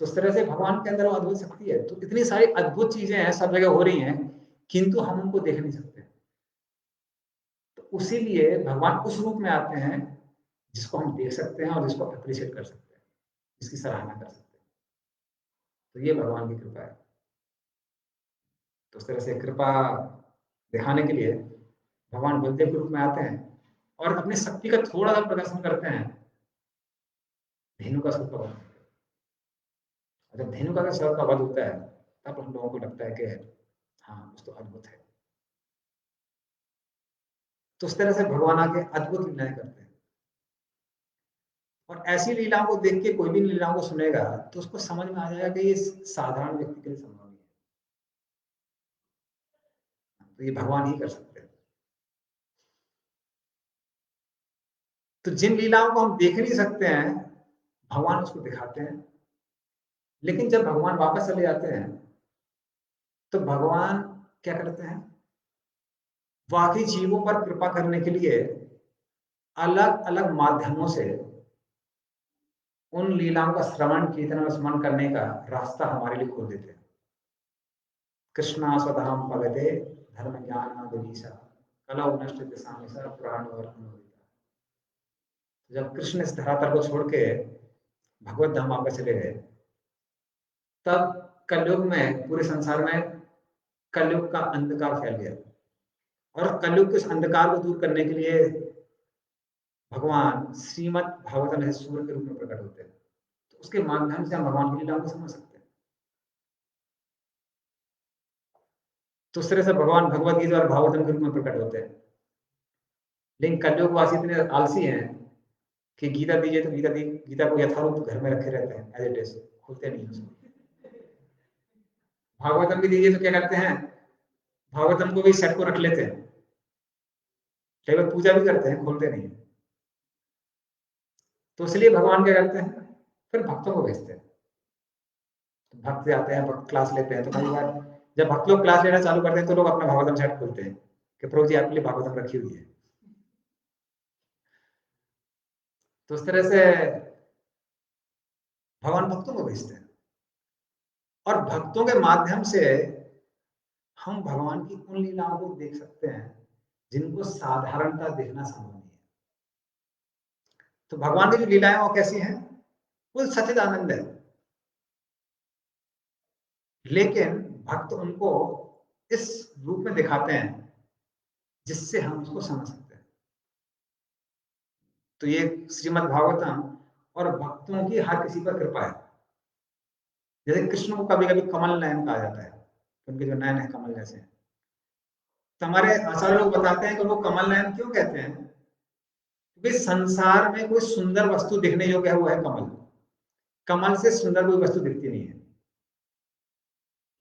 तो उस तरह से भगवान के अंदर वो अद्भुत शक्ति है। तो इतनी सारी अद्भुत चीजें हैं, सब जगह हो रही हैं, किंतु हम उनको देख नहीं सकते। तो उसीलिए भगवान उस रूप में आते हैं जिसको हम देख सकते हैं और जिसको अप्रिशिएट कर सकते हैं, जिसकी सराहना कर सकते हैं। तो ये भगवान की कृपा है। तो उस तरह से कृपा दिखाने के लिए भगवान बलदेव के रूप में आते हैं और अपनी शक्ति का थोड़ा सा प्रदर्शन करते हैं, धेनु का सर्प का वध। जब धेनु का सर्प का वध होता है, तब हम लोगों को लगता है कि हाँ, कुछ तो अद्भुत है। तो उस तरह से भगवान आके अद्भुत लीलाएं करते हैं। और ऐसी लीलाओं को देख के कोई भी लीलाओं को सुनेगा तो उसको समझ में आ जाएगा कि ये साधारण व्यक्ति के लिए संभव नहीं है, तो ये भगवान ही कर सकते हैं। तो जिन लीलाओं को हम देख नहीं सकते हैं, भगवान उसको दिखाते हैं। लेकिन जब भगवान वापस चले जाते हैं, तो भगवान क्या करते हैं, बाकी जीवों पर कृपा करने के लिए अलग अलग माध्यमों से उन लीलाओं का श्रवण कीर्तन और स्मरण करने का रास्ता हमारे लिए खोल देते हैं। कृष्णा स्वधाम भगते धर्म ज्ञान विनीशा कलौ नष्ट दिशामिशा पुराण और अनुदिता। जब कृष्ण इस धरातल को छोड़ के भगवत धाम वापस चले गए, तब कलयुग में पूरे संसार में कलयुग का अंधकार फैल गया। और कलयुग के उस अंधकार को दूर करने के लिए भगवान श्रीमद् भागवतम में सूर्य के रूप में प्रकट होते हैं। तो उसके माध्यम से हम भगवान की लीलाओं को समझ सकते हैं। तो उस तरह से भगवान भगवत गीता और भागवतम के रूप में प्रकट होते हैं। लेकिन कलयुग वासी इतने आलसी हैं कि गीता दीजिए तो गीता को यथारूप घर में रखे रहते हैं, एज इट इज, खोलते नहीं उसको। भागवतम भी दीजिए तो क्या करते हैं, भागवतम को भी सेट को रख लेते हैं, केवल पूजा भी करते हैं, खोलते नहीं। तो इसलिए भगवान क्या करते हैं, फिर भक्तों को भेजते हैं। तो भक्त आते हैं, भक्त क्लास लेते हैं, तो कई बार जब भक्त लोग क्लास लेना चालू करते हैं तो लोग अपना भागवतम चैट खोलते हैं कि प्रभु जी आपके लिए भागवतम रखी हुई है। तो उस तरह से भगवान भक्तों को भेजते हैं और भक्तों के माध्यम से हम भगवान की उन लीलाओं को देख सकते हैं जिनको साधारणता देखना संभव नहीं है। तो भगवान की जो लीलाएं वो कैसी हैं? वो सच्चिदानंद है, लेकिन भक्त उनको इस रूप में दिखाते हैं जिससे हम उसको समझ सकते हैं। तो ये श्रीमद् भागवतम और भक्तों की हर किसी पर कृपा है। जैसे कृष्ण को कभी कभी कमल नयन कहा जाता है, उनके जो नयन है कमल जैसे। तो हमारे आचार्य लोग बताते हैं कि उनको कमल नयन क्यों कहते हैं, क्योंकि संसार में कोई सुंदर वस्तु दिखने योग्य है वो है कमल। कमल से सुंदर कोई वस्तु दिखती नहीं है,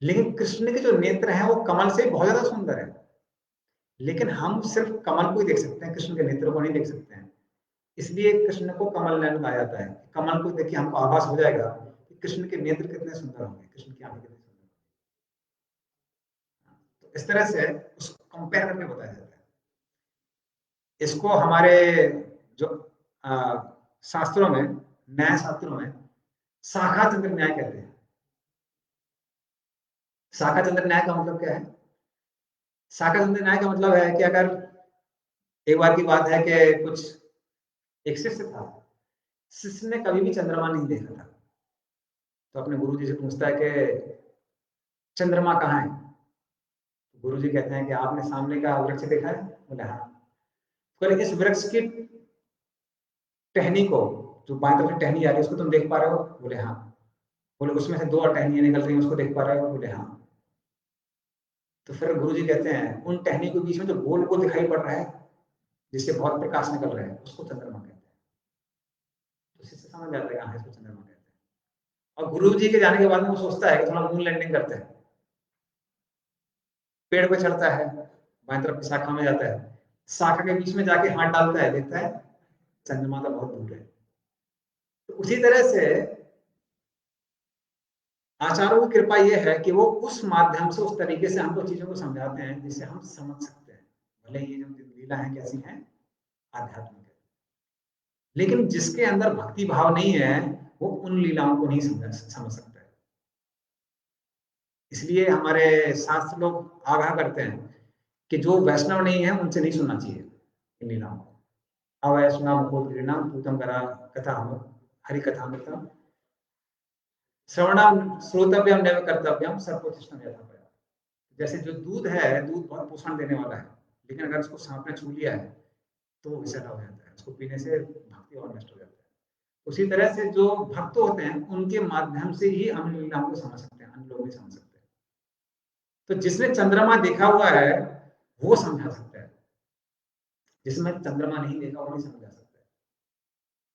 लेकिन कृष्ण के जो नेत्र हैं वो कमल से बहुत ज्यादा सुंदर है। लेकिन हम सिर्फ कमल को ही देख सकते हैं, कृष्ण के नेत्र को नहीं देख सकते हैं। इसलिए कृष्ण को कमल नयन कहा जाता है। कमल को देखिए हमको आभास हो जाएगा कि कृष्ण के नेत्र कितने सुंदर होंगे, कृष्ण की आंखें कितनी सुंदर होंगी। तो इस तरह से उसको कंपेयर करके बताया जाता है। इसको हमारे जो शास्त्रों में, न्याय शास्त्रों में शाखा चंद्र न्याय कहते हैं। शाखा चंद्र न्याय का मतलब क्या है? शाखा चंद्र न्याय का मतलब है कि अगर एक बार की बात है कि कुछ एक शिष्य था, शिष्य ने कभी भी चंद्रमा नहीं देखा था। तो अपने गुरु जी से पूछता है कि चंद्रमा कहाँ है? गुरु जी कहते हैं कि आपने सामने का वृक्ष देखा है? बोले हाँ। बोले इस वृक्ष की टहनी को, जो बाएं तरफ से टहनी आ रही है, उसको तुम देख पा रहे हो? बोले हाँ। बोले उसमें से 2 और टहनियां निकल रही हैं, उसको देख पा रहे हो? बोले हाँ। तो फिर गुरु जी कहते हैं उन टहनी के बीच में जो गोल गोल दिखाई पड़ रहा है, जिससे बहुत प्रकाश निकल रहा है, उसको चंद्रमा कहते हैं। तो इससे समझ जाता है हाँ इसको चंद्रमा कहते हैं। और गुरु जी के जाने के बाद में वो सोचता है कि थोड़ा मून लैंडिंग करते हैं, पेड़ पे चढ़ता है, बाएं तरफ की शाखा में जाता है, शाखा के बीच में जाके हाथ डालता है, देखता है चंद्रमा तो बहुत दूर है। तो उसी तरह से आचार्यों की कृपा यह है कि वो उस माध्यम से, उस तरीके से हमको चीजों को समझाते हैं जिससे हम समझ सकते हैं। भले ये जो लीला है कैसी है, आध्यात्मिक है, लेकिन जिसके अंदर भक्ति भाव नहीं है वो उन लीलाओं को नहीं समझ सकता है। इसलिए हमारे शास्त्र लोग आगाह करते हैं कि जो वैष्णव नहीं है उनसे नहीं सुनना चाहिए इन लीलाओं को। अवैष्णव मुकुट पूतम करा कथा हरि कथा मृतम श्रवणम श्रोतव्यम नैव कर्तव्यम सर्वोत्तम यथा प्रया। जैसे जो दूध है, दूध बहुत पोषण देने वाला है, लेकिन अगर उसको सांप ने छू लिया है तो वो विषैला हो जाता है, उसको पीने से भक्ति और नष्ट हो जाता है। उसी तरह से जो भक्त होते हैं उनके माध्यम से ही हम लीलाओं को समझ सकते हैं, अन्य लोग नहीं समझ सकते। तो जिसने चंद्रमा देखा हुआ है वो समझा सकता है, जिसमें चंद्रमा नहीं देखा वो नहीं समझा सकता है।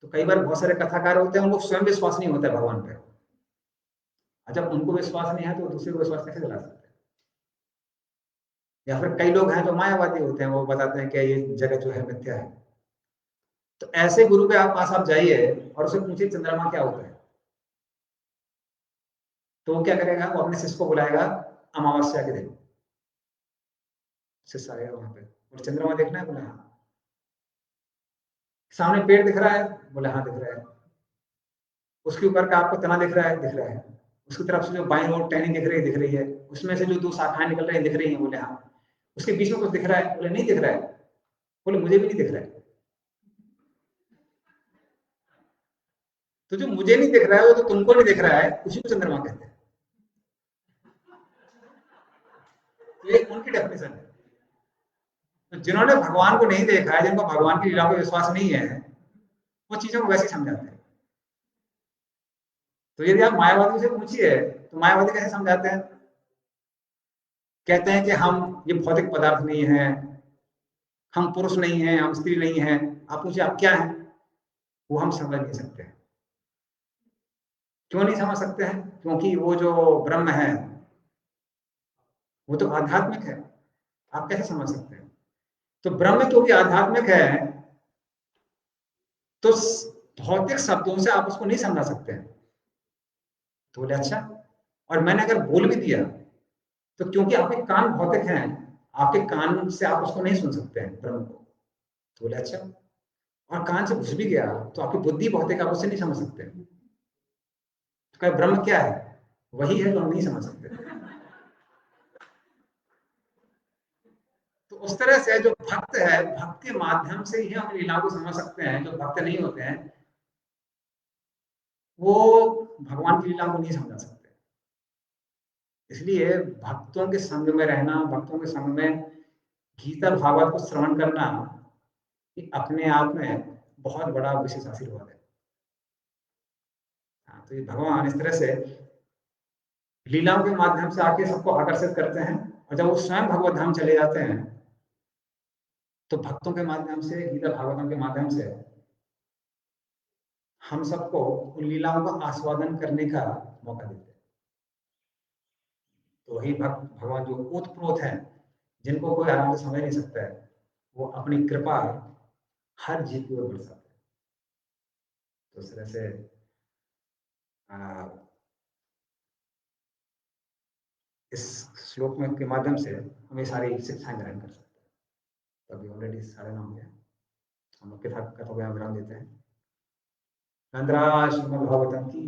तो कई बार बहुत सारे कथाकार होते हैं, उनको स्वयं विश्वास नहीं होता है भगवान पे। जब उनको विश्वास नहीं है तो दूसरे को विश्वास कैसे दिला सकते हैं? या फिर कई लोग हैं जो मायावादी होते हैं, वो बताते हैं कि ये जगत जो है मिथ्या है। तो ऐसे गुरु के पास आप जाइए और उससे पूछिए चंद्रमा क्या होता है, तो वो क्या करेगा? वो अपने शिष्य को बुलाएगा अमावस्या के दिन, शिष्य आएगा वहां पे, और चंद्रमा देखना है? बोला हाँ। सामने पेड़ दिख रहा है? बोले हाँ दिख रहा है। उसके ऊपर का आपको तना दिख रहा है? दिख रहा है। उसकी तरफ से जो बाईं ओर टहनी दिख रही है, उसमें से जो 2 शाखाएं निकल रही दिख रही हैं? बोले हाँ। उसके बीच में कुछ दिख रहा है? बोले नहीं दिख रहा है। बोले मुझे भी नहीं दिख रहा है। तो जो मुझे नहीं दिख रहा है वो तो तुमको नहीं दिख रहा है, उसी को चंद्रमा कहते हैं। तो ये उनकी डेफिनेशन है। तो जिन्होंने भगवान को नहीं देखा है, जिनको भगवान की लीला पर विश्वास नहीं है, वो चीजों को वैसे समझाते हैं। तो यदि आप मायावादी से पूछिए तो मायावादी कैसे समझाते हैं? कहते हैं कि हम ये भौतिक पदार्थ नहीं है, हम पुरुष नहीं है, हम स्त्री नहीं है। आप पूछिए आप क्या है, वो हम समझ नहीं सकते हैं। क्यों नहीं समझ सकते हैं? क्योंकि वो जो ब्रह्म है वो तो आध्यात्मिक है, आप कैसे समझ सकते हैं? तो ब्रह्म क्योंकि आध्यात्मिक है तो भौतिक शब्दों से आप उसको नहीं समझा सकते हैं। तो बोले अच्छा, और मैंने अगर बोल भी दिया तो क्योंकि आपके कान भौतिक हैं, आपके कान से आप उसको नहीं सुन सकते हैं ब्रह्म को। तो बोले अच्छा, और कान से घुस भी गया तो आपकी बुद्धि भौतिक, आप उससे नहीं समझ सकते। तो कहे ब्रह्म क्या है? वही है जो हम नहीं समझ सकते। तो उस तरह से जो भक्त है, भक्त के माध्यम से ही हम लीलाओं को समझ सकते हैं। जो भक्त नहीं होते हैं वो भगवान की लीलाओं को नहीं समझा सकते। इसलिए भक्तों के संग में रहना, भक्तों के संग में गीता भागवत को श्रवण करना, ये अपने आप में बहुत बड़ा विशेष आशीर्वाद है। हाँ, तो ये भगवान इस तरह से लीलाओं के माध्यम से आके सबको आकर्षित करते हैं, और जब वो स्वयं भगवत धाम चले जाते हैं तो भक्तों के माध्यम से, गीता भागवतों के माध्यम से हम सबको उन लीलाओं का आस्वादन करने का मौका देते हैं। तो वही भक्त भगवान जो ओतप्रोत हैं, जिनको कोई आराम से समझ नहीं सकता है, वो अपनी कृपा हर जीव की ओर बरसाते हैं। तो इस तरह से आ, इस श्लोक में के माध्यम से हम ये सारी शिक्षाएं ग्रहण कर सकते हैं। तो अभी ऑलरेडी 9:30 हो गया, हम लोग के साथ कथों का विराम देते हैं। नंदराज श्रीमद् भागवतम की